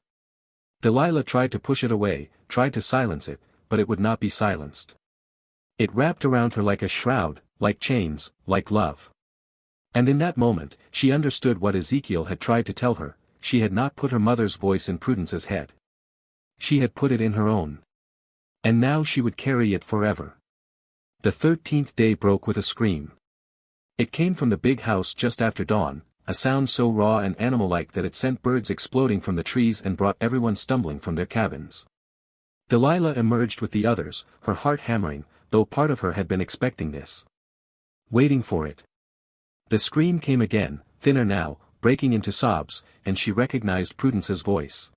Delilah tried to push it away, tried to silence it, but it would not be silenced. It wrapped around her like a shroud, like chains, like love. And in that moment, she understood what Ezekiel had tried to tell her, she had not put her mother's voice in Prudence's head. She had put it in her own. And now she would carry it forever. The 13th day broke with a scream. It came from the big house just after dawn, a sound so raw and animal-like that it sent birds exploding from the trees and brought everyone stumbling from their cabins. Delilah emerged with the others, her heart hammering, though part of her had been expecting this. Waiting for it. The scream came again, thinner now, breaking into sobs, and she recognized Prudence's voice.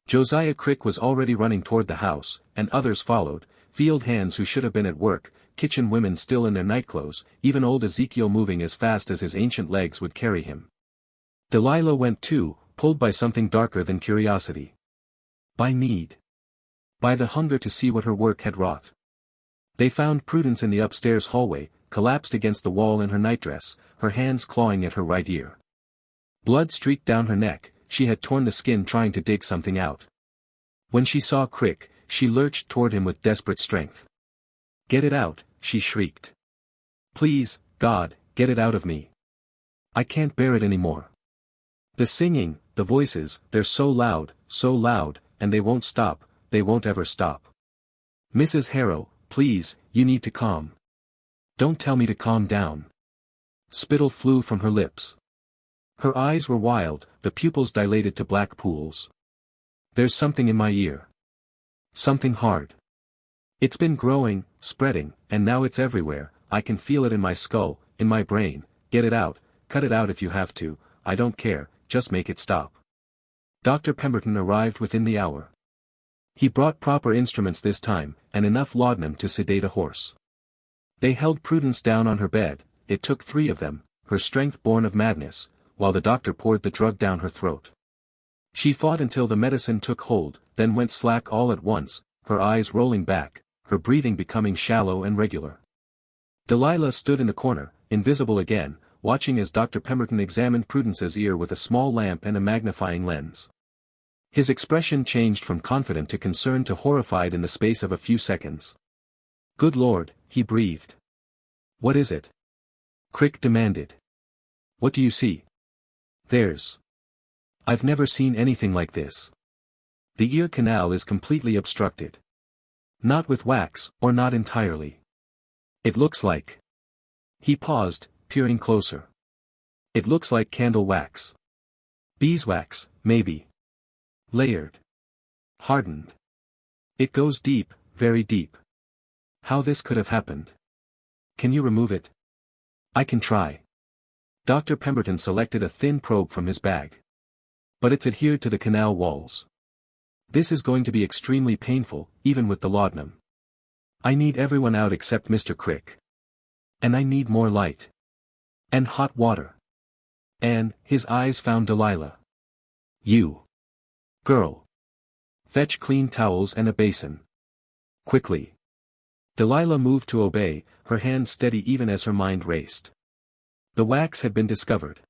Josiah Crick was already running toward the house, and others followed, field hands who should have been at work, kitchen women still in their nightclothes, even old Ezekiel moving as fast as his ancient legs would carry him. Delilah went too, pulled by something darker than curiosity. By need. By the hunger to see what her work had wrought. They found Prudence in the upstairs hallway, collapsed against the wall in her nightdress, her hands clawing at her right ear. Blood streaked down her neck, she had torn the skin trying to dig something out. When she saw Crick, she lurched toward him with desperate strength. "Get it out," she shrieked. "Please, God, get it out of me. I can't bear it anymore. The singing, the voices, they're so loud, and they won't stop, they won't ever stop. Mrs. Harrow, please, you need to calm. Don't tell me to calm down." Spittle flew from her lips. Her eyes were wild, the pupils dilated to black pools. "There's something in my ear. Something hard. It's been growing, spreading, and now it's everywhere, I can feel it in my skull, in my brain. Get it out, cut it out if you have to, I don't care, just make it stop." Dr. Pemberton arrived within the hour. He brought proper instruments this time, and enough laudanum to sedate a horse. They held Prudence down on her bed, it took 3 of them, her strength born of madness, while the doctor poured the drug down her throat. She fought until the medicine took hold, then went slack all at once, her eyes rolling back, her breathing becoming shallow and regular. Delilah stood in the corner, invisible again, watching as Dr. Pemberton examined Prudence's ear with a small lamp and a magnifying lens. His expression changed from confident to concerned to horrified in the space of a few seconds. "Good Lord," he breathed. "What is it?" Crick demanded. "What do you see?" I've never seen anything like this. The ear canal is completely obstructed. Not with wax, or not entirely. It looks like..." He paused, peering closer. "It looks like candle wax. Beeswax, maybe. Layered. Hardened. It goes deep, very deep. How this could have happened. Can you remove it?" "I can try." Dr. Pemberton selected a thin probe from his bag. "But it's adhered to the canal walls. This is going to be extremely painful, even with the laudanum. I need everyone out except Mr. Crick. And I need more light. And hot water. And," his eyes found Delilah. "You. Girl. Fetch clean towels and a basin. Quickly." Delilah moved to obey, her hands steady even as her mind raced. The wax had been discovered.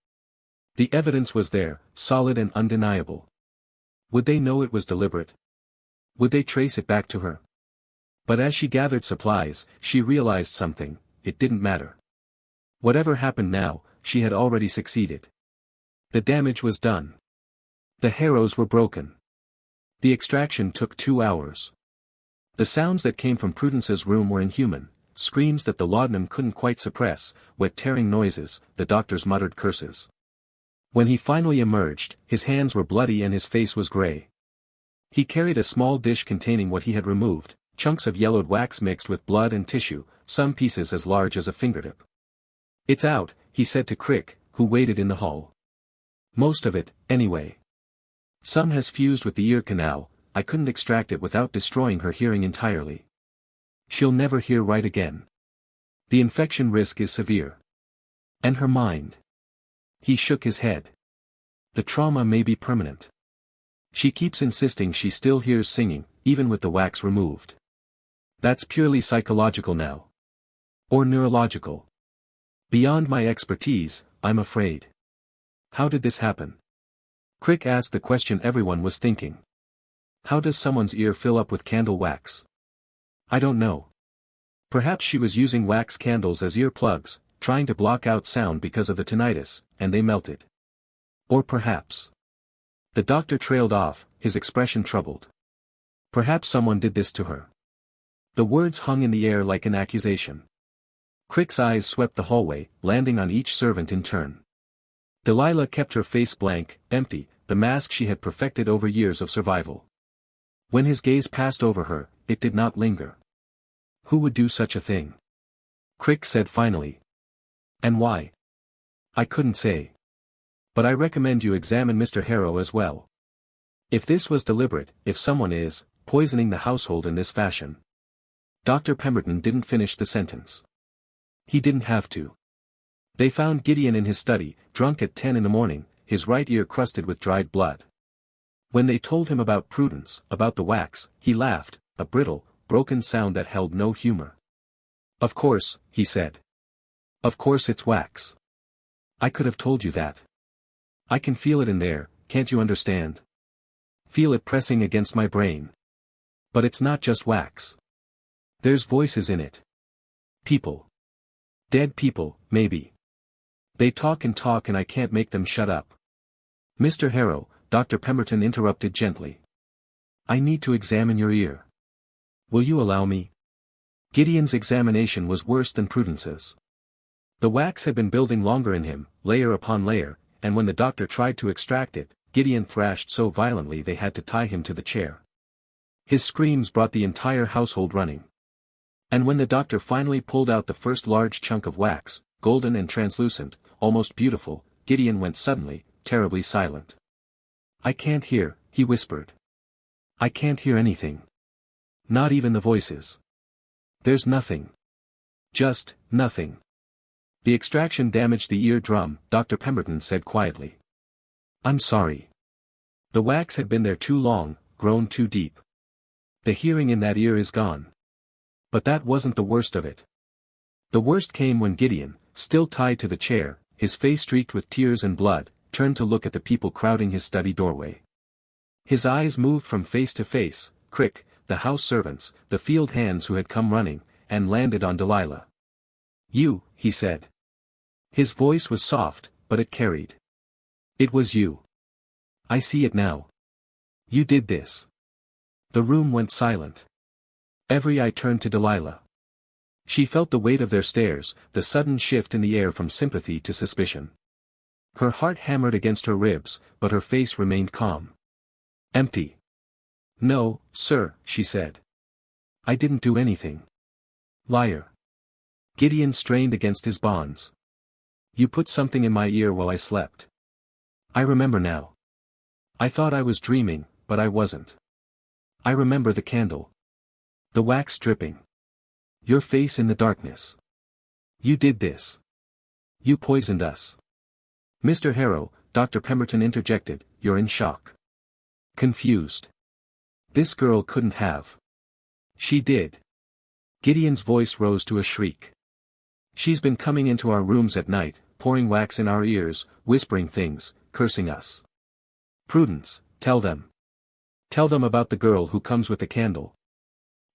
The evidence was there, solid and undeniable. Would they know it was deliberate? Would they trace it back to her? But as she gathered supplies, she realized something, it didn't matter. Whatever happened now, she had already succeeded. The damage was done. The Harrows were broken. The extraction took 2 hours. The sounds that came from Prudence's room were inhuman, screams that the laudanum couldn't quite suppress, wet tearing noises, the doctor's muttered curses. When he finally emerged, his hands were bloody and his face was gray. He carried a small dish containing what he had removed, chunks of yellowed wax mixed with blood and tissue, some pieces as large as a fingertip. "It's out," he said to Crick, who waited in the hall. "Most of it, anyway. Some has fused with the ear canal. I couldn't extract it without destroying her hearing entirely. She'll never hear right again. The infection risk is severe. And her mind." He shook his head. "The trauma may be permanent. She keeps insisting she still hears singing, even with the wax removed. That's purely psychological now. Or neurological. Beyond my expertise, I'm afraid." "How did this happen?" Crick asked the question everyone was thinking. "How does someone's ear fill up with candle wax?" "I don't know. Perhaps she was using wax candles as ear plugs, trying to block out sound because of the tinnitus, and they melted. Or perhaps..." The doctor trailed off, his expression troubled. "Perhaps someone did this to her." The words hung in the air like an accusation. Crick's eyes swept the hallway, landing on each servant in turn. Delilah kept her face blank, empty, the mask she had perfected over years of survival. When his gaze passed over her, it did not linger. "Who would do such a thing?" Crick said finally. "And why?" "I couldn't say. But I recommend you examine Mr. Harrow as well. If this was deliberate, if someone is poisoning the household in this fashion." Dr. Pemberton didn't finish the sentence. He didn't have to. They found Gideon in his study, drunk at 10 in the morning, his right ear crusted with dried blood. When they told him about Prudence, about the wax, he laughed, a brittle, broken sound that held no humor. "Of course," he said. "Of course it's wax. I could have told you that. I can feel it in there, can't you understand? Feel it pressing against my brain. But it's not just wax. There's voices in it. People. Dead people, maybe. They talk and I can't make them shut up." "Mr. Harrow," Dr. Pemberton interrupted gently. "I need to examine your ear. Will you allow me?" Gideon's examination was worse than Prudence's. The wax had been building longer in him, layer upon layer, and when the doctor tried to extract it, Gideon thrashed so violently they had to tie him to the chair. His screams brought the entire household running. And when the doctor finally pulled out the first large chunk of wax, golden and translucent, almost beautiful, Gideon went suddenly, terribly silent. "I can't hear," he whispered. "I can't hear anything. Not even the voices. There's nothing. Just, nothing." "The extraction damaged the eardrum," Dr. Pemberton said quietly. "I'm sorry. The wax had been there too long, grown too deep. The hearing in that ear is gone." But that wasn't the worst of it. The worst came when Gideon, still tied to the chair, his face streaked with tears and blood, turned to look at the people crowding his study doorway. His eyes moved from face to face, Crick, the house servants, the field hands who had come running, and landed on Delilah. "You," he said. His voice was soft, but it carried. "It was you. I see it now. You did this." The room went silent. Every eye turned to Delilah. She felt the weight of their stares, the sudden shift in the air from sympathy to suspicion. Her heart hammered against her ribs, but her face remained calm. "Empty." "No, sir," she said. "I didn't do anything." "Liar." Gideon strained against his bonds. "You put something in my ear while I slept. I remember now. I thought I was dreaming, but I wasn't. I remember the candle. The wax dripping. Your face in the darkness. You did this. You poisoned us." "Mr. Harrow," Dr. Pemberton interjected, "you're in shock. Confused. This girl couldn't have. She did." Gideon's voice rose to a shriek. "She's been coming into our rooms at night, pouring wax in our ears, whispering things, cursing us. Prudence, tell them. Tell them about the girl who comes with the candle."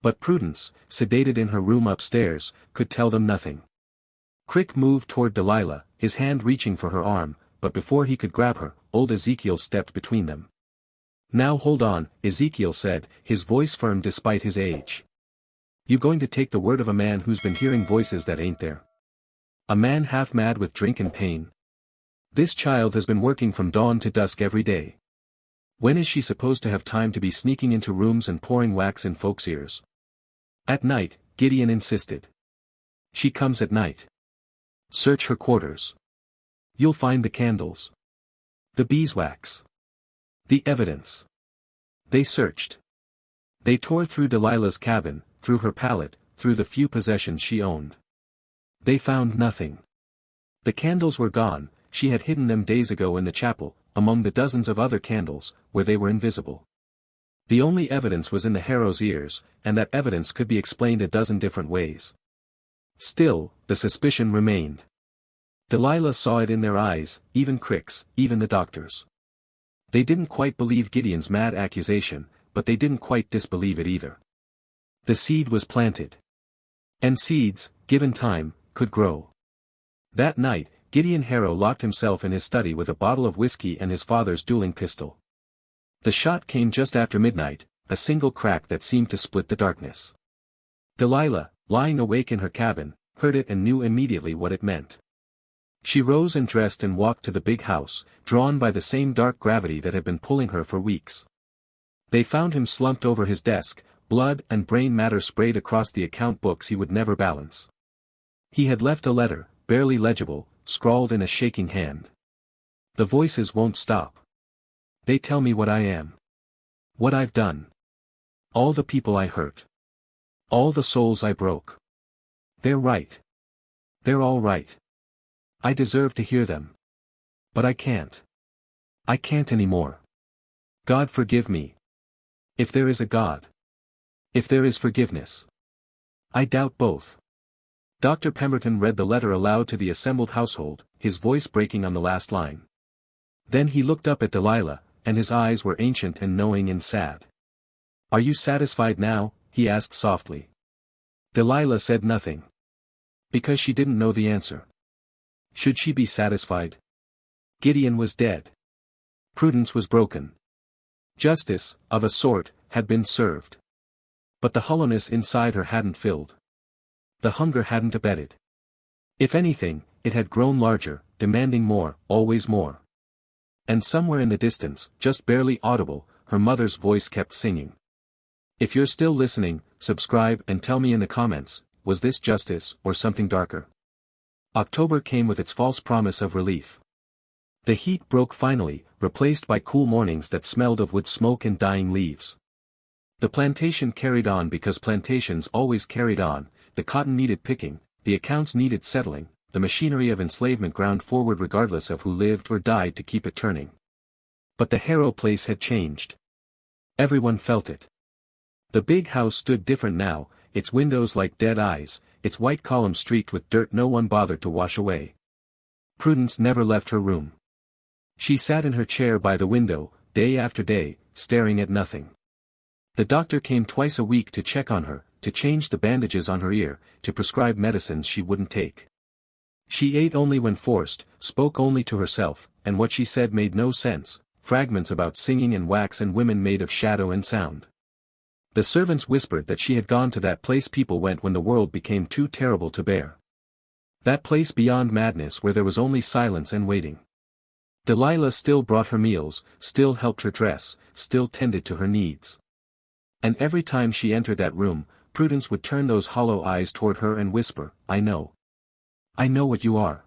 But Prudence, sedated in her room upstairs, could tell them nothing. Crick moved toward Delilah, his hand reaching for her arm, but before he could grab her, old Ezekiel stepped between them. "Now hold on," Ezekiel said, his voice firm despite his age. "You going to take the word of a man who's been hearing voices that ain't there? A man half mad with drink and pain? This child has been working from dawn to dusk every day. When is she supposed to have time to be sneaking into rooms and pouring wax in folks' ears?" "At night," Gideon insisted. "She comes at night. Search her quarters. You'll find the candles. The beeswax. The evidence." They searched. They tore through Delilah's cabin, through her pallet, through the few possessions she owned. They found nothing. The candles were gone, she had hidden them days ago in the chapel, among the dozens of other candles, where they were invisible. The only evidence was in the Harrow's ears, and that evidence could be explained a dozen different ways. Still, the suspicion remained. Delilah saw it in their eyes, even Crick's, even the doctor's. They didn't quite believe Gideon's mad accusation, but they didn't quite disbelieve it either. The seed was planted. And seeds, given time, could grow. That night, Gideon Harrow locked himself in his study with a bottle of whiskey and his father's dueling pistol. The shot came just after midnight, a single crack that seemed to split the darkness. Delilah, lying awake in her cabin, heard it and knew immediately what it meant. She rose and dressed and walked to the big house, drawn by the same dark gravity that had been pulling her for weeks. They found him slumped over his desk, blood and brain matter sprayed across the account books he would never balance. He had left a letter, barely legible, scrawled in a shaking hand. "The voices won't stop. They tell me what I am. What I've done. All the people I hurt. All the souls I broke. They're right. They're all right. I deserve to hear them. But I can't. I can't anymore. God forgive me. If there is a God. If there is forgiveness. I doubt both." Dr. Pemberton read the letter aloud to the assembled household, his voice breaking on the last line. Then he looked up at Delilah, and his eyes were ancient and knowing and sad. "Are you satisfied now?" he asked softly. Delilah said nothing. Because she didn't know the answer. Should she be satisfied? Gideon was dead. Prudence was broken. Justice, of a sort, had been served. But the hollowness inside her hadn't filled. The hunger hadn't abated. If anything, it had grown larger, demanding more, always more. And somewhere in the distance, just barely audible, her mother's voice kept singing. If you're still listening, subscribe and tell me in the comments, was this justice or something darker? October came with its false promise of relief. The heat broke finally, replaced by cool mornings that smelled of wood smoke and dying leaves. The plantation carried on because plantations always carried on, the cotton needed picking, the accounts needed settling, the machinery of enslavement ground forward regardless of who lived or died to keep it turning. But the Harrow place had changed. Everyone felt it. The big house stood different now, its windows like dead eyes, its white columns streaked with dirt no one bothered to wash away. Prudence never left her room. She sat in her chair by the window, day after day, staring at nothing. The doctor came twice a week to check on her, to change the bandages on her ear, to prescribe medicines she wouldn't take. She ate only when forced, spoke only to herself, and what she said made no sense, fragments about singing and wax and women made of shadow and sound. The servants whispered that she had gone to that place people went when the world became too terrible to bear. That place beyond madness where there was only silence and waiting. Delilah still brought her meals, still helped her dress, still tended to her needs. And every time she entered that room, Prudence would turn those hollow eyes toward her and whisper, "I know. I know what you are."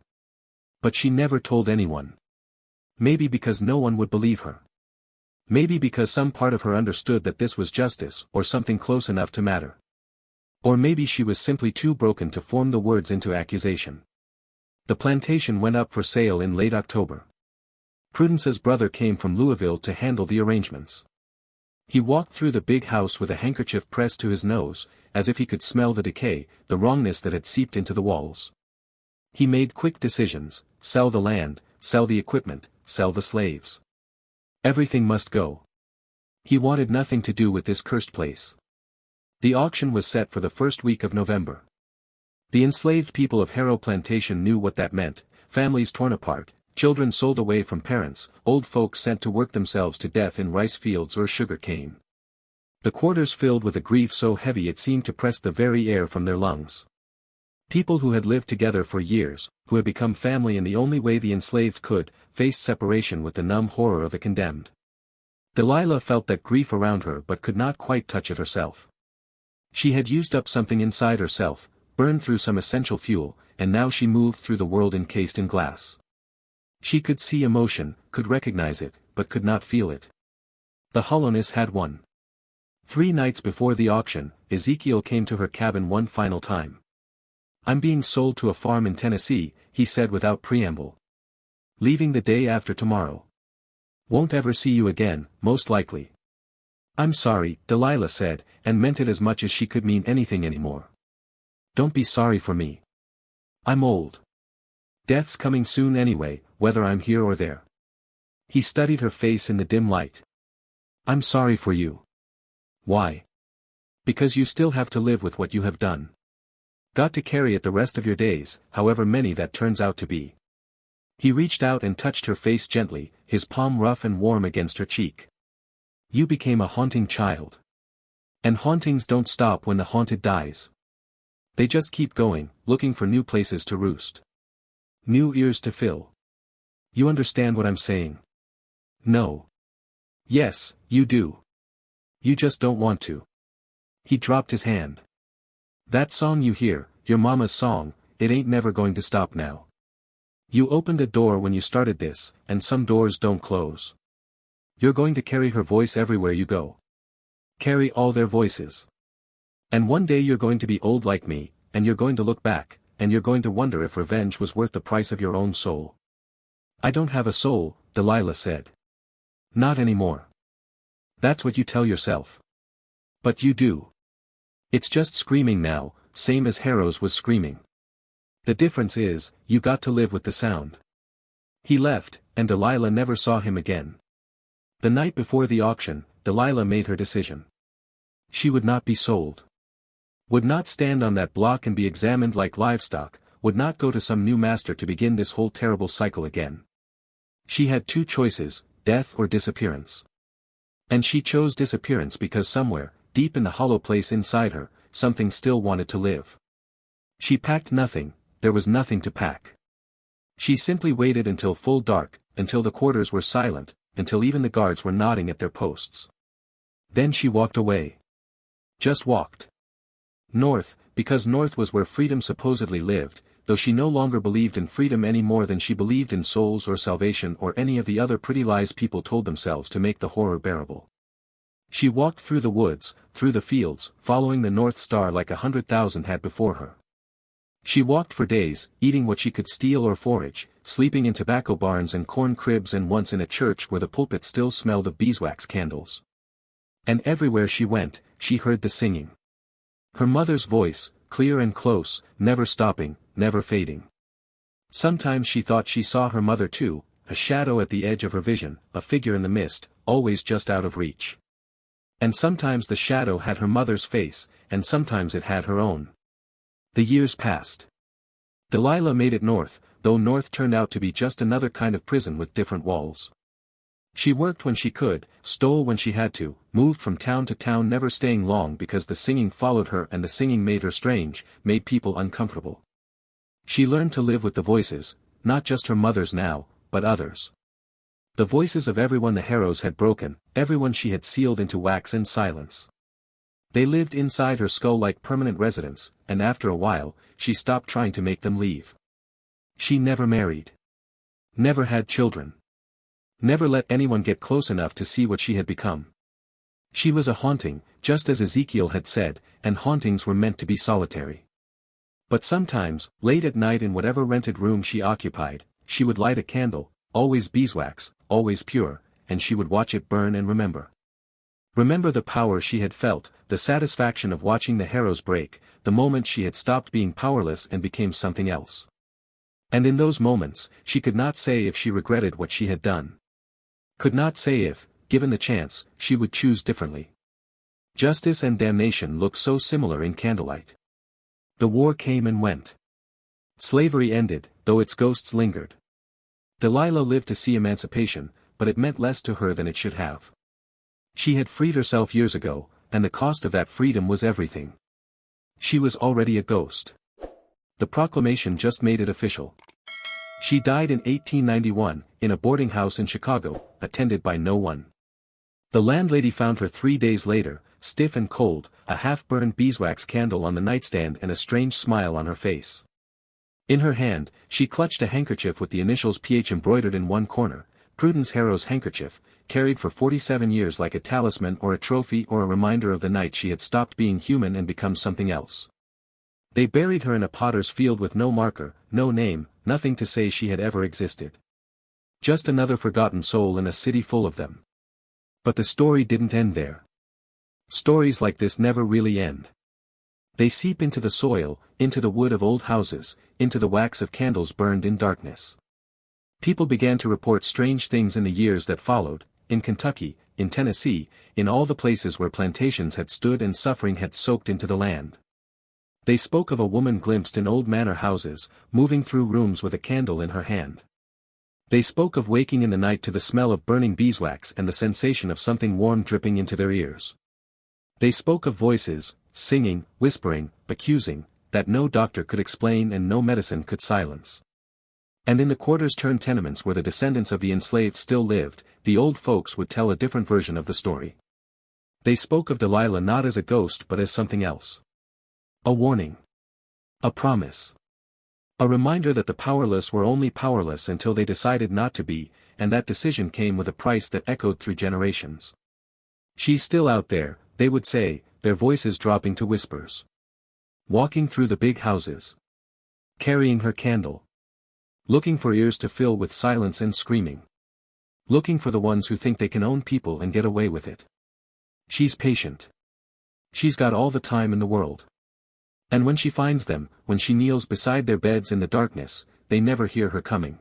But she never told anyone. Maybe because no one would believe her. Maybe because some part of her understood that this was justice or something close enough to matter. Or maybe she was simply too broken to form the words into accusation. The plantation went up for sale in late October. Prudence's brother came from Louisville to handle the arrangements. He walked through the big house with a handkerchief pressed to his nose, as if he could smell the decay, the wrongness that had seeped into the walls. He made quick decisions: sell the land, sell the equipment, sell the slaves. Everything must go. He wanted nothing to do with this cursed place. The auction was set for the first week of November. The enslaved people of Harrow plantation knew what that meant: families torn apart, children sold away from parents, old folks sent to work themselves to death in rice fields or sugar cane. The quarters filled with a grief so heavy it seemed to press the very air from their lungs. People who had lived together for years, who had become family in the only way the enslaved could, faced separation with the numb horror of the condemned. Delilah felt that grief around her but could not quite touch it herself. She had used up something inside herself, burned through some essential fuel, and now she moved through the world encased in glass. She could see emotion, could recognize it, but could not feel it. The hollowness had won. 3 nights before the auction, Ezekiel came to her cabin one final time. "I'm being sold to a farm in Tennessee," he said without preamble. "Leaving the day after tomorrow. Won't ever see you again, most likely." "I'm sorry," Delilah said, and meant it as much as she could mean anything anymore. "Don't be sorry for me. I'm old. Death's coming soon anyway, whether I'm here or there." He studied her face in the dim light. "I'm sorry for you." "Why?" "Because you still have to live with what you have done. Got to carry it the rest of your days, however many that turns out to be." He reached out and touched her face gently, his palm rough and warm against her cheek. "You became a haunting child. And hauntings don't stop when the haunted dies. They just keep going, looking for new places to roost. New ears to fill. You understand what I'm saying?" "No." "Yes, you do. You just don't want to." He dropped his hand. "That song you hear, your mama's song, it ain't never going to stop now. You opened a door when you started this, and some doors don't close. You're going to carry her voice everywhere you go. Carry all their voices. And one day you're going to be old like me, and you're going to look back, and you're going to wonder if revenge was worth the price of your own soul." "I don't have a soul," Delilah said. "Not anymore." "That's what you tell yourself. But you do. It's just screaming now, same as Harrow's was screaming. The difference is, you got to live with the sound." He left, and Delilah never saw him again. The night before the auction, Delilah made her decision. She would not be sold. Would not stand on that block and be examined like livestock, would not go to some new master to begin this whole terrible cycle again. She had 2 choices, death or disappearance. And she chose disappearance because somewhere, deep in the hollow place inside her, something still wanted to live. She packed nothing, there was nothing to pack. She simply waited until full dark, until the quarters were silent, until even the guards were nodding at their posts. Then she walked away. Just walked. North, because north was where freedom supposedly lived, though she no longer believed in freedom any more than she believed in souls or salvation or any of the other pretty lies people told themselves to make the horror bearable. She walked through the woods, through the fields, following the North Star like 100,000 had before her. She walked for days, eating what she could steal or forage, sleeping in tobacco barns and corn cribs, and once in a church where the pulpit still smelled of beeswax candles. And everywhere she went, she heard the singing. Her mother's voice, clear and close, never stopping, never fading. Sometimes she thought she saw her mother too, a shadow at the edge of her vision, a figure in the mist, always just out of reach. And sometimes the shadow had her mother's face, and sometimes it had her own. The years passed. Delilah made it north, though north turned out to be just another kind of prison with different walls. She worked when she could, stole when she had to, moved from town to town, never staying long because the singing followed her, and the singing made her strange, made people uncomfortable. She learned to live with the voices, not just her mother's now, but others. The voices of everyone the Harrows had broken, everyone she had sealed into wax and silence. They lived inside her skull like permanent residents, and after a while, she stopped trying to make them leave. She never married. Never had children. Never let anyone get close enough to see what she had become. She was a haunting, just as Ezekiel had said, and hauntings were meant to be solitary. But sometimes, late at night in whatever rented room she occupied, she would light a candle, always beeswax, always pure, and she would watch it burn and remember. Remember the power she had felt, the satisfaction of watching the Harrows break, the moment she had stopped being powerless and became something else. And in those moments, she could not say if she regretted what she had done. Could not say if, given the chance, she would choose differently. Justice and damnation look so similar in candlelight. The war came and went. Slavery ended, though its ghosts lingered. Delilah lived to see emancipation, but it meant less to her than it should have. She had freed herself years ago, and the cost of that freedom was everything. She was already a ghost. The proclamation just made it official. She died in 1891, in a boarding house in Chicago, attended by no one. The landlady found her 3 days later, stiff and cold, a half-burned beeswax candle on the nightstand and a strange smile on her face. In her hand, she clutched a handkerchief with the initials PH embroidered in one corner, Prudence Harrow's handkerchief, carried for 47 years like a talisman or a trophy or a reminder of the night she had stopped being human and become something else. They buried her in a potter's field with no marker, no name, nothing to say she had ever existed. Just another forgotten soul in a city full of them. But the story didn't end there. Stories like this never really end. They seep into the soil, into the wood of old houses, into the wax of candles burned in darkness. People began to report strange things in the years that followed, in Kentucky, in Tennessee, in all the places where plantations had stood and suffering had soaked into the land. They spoke of a woman glimpsed in old manor houses, moving through rooms with a candle in her hand. They spoke of waking in the night to the smell of burning beeswax and the sensation of something warm dripping into their ears. They spoke of voices, singing, whispering, accusing, that no doctor could explain and no medicine could silence. And in the quarters-turned-tenements where the descendants of the enslaved still lived, the old folks would tell a different version of the story. They spoke of Delilah not as a ghost but as something else. A warning. A promise. A reminder that the powerless were only powerless until they decided not to be, and that decision came with a price that echoed through generations. She's still out there, they would say, their voices dropping to whispers. Walking through the big houses. Carrying her candle. Looking for ears to fill with silence and screaming. Looking for the ones who think they can own people and get away with it. She's patient. She's got all the time in the world. And when she finds them, when she kneels beside their beds in the darkness, they never hear her coming.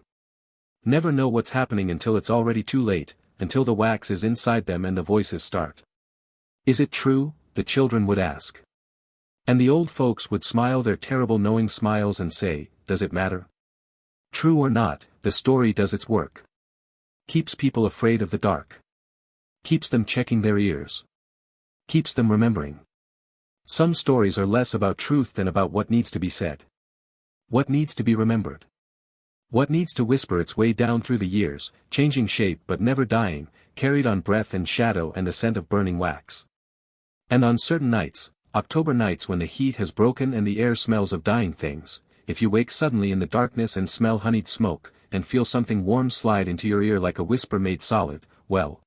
Never know what's happening until it's already too late, until the wax is inside them and the voices start. Is it true? The children would ask. And the old folks would smile their terrible knowing smiles and say, does it matter? True or not, the story does its work. Keeps people afraid of the dark. Keeps them checking their ears. Keeps them remembering. Some stories are less about truth than about what needs to be said. What needs to be remembered. What needs to whisper its way down through the years, changing shape but never dying, carried on breath and shadow and the scent of burning wax. And on certain nights, October nights when the heat has broken and the air smells of dying things, if you wake suddenly in the darkness and smell honeyed smoke, and feel something warm slide into your ear like a whisper made solid, well,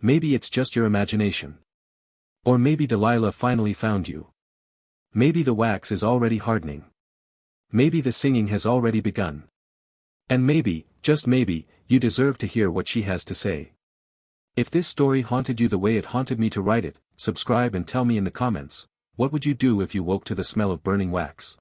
maybe it's just your imagination. Or maybe Delilah finally found you. Maybe the wax is already hardening. Maybe the singing has already begun. And maybe, just maybe, you deserve to hear what she has to say. If this story haunted you the way it haunted me to write it, subscribe and tell me in the comments, what would you do if you woke to the smell of burning wax?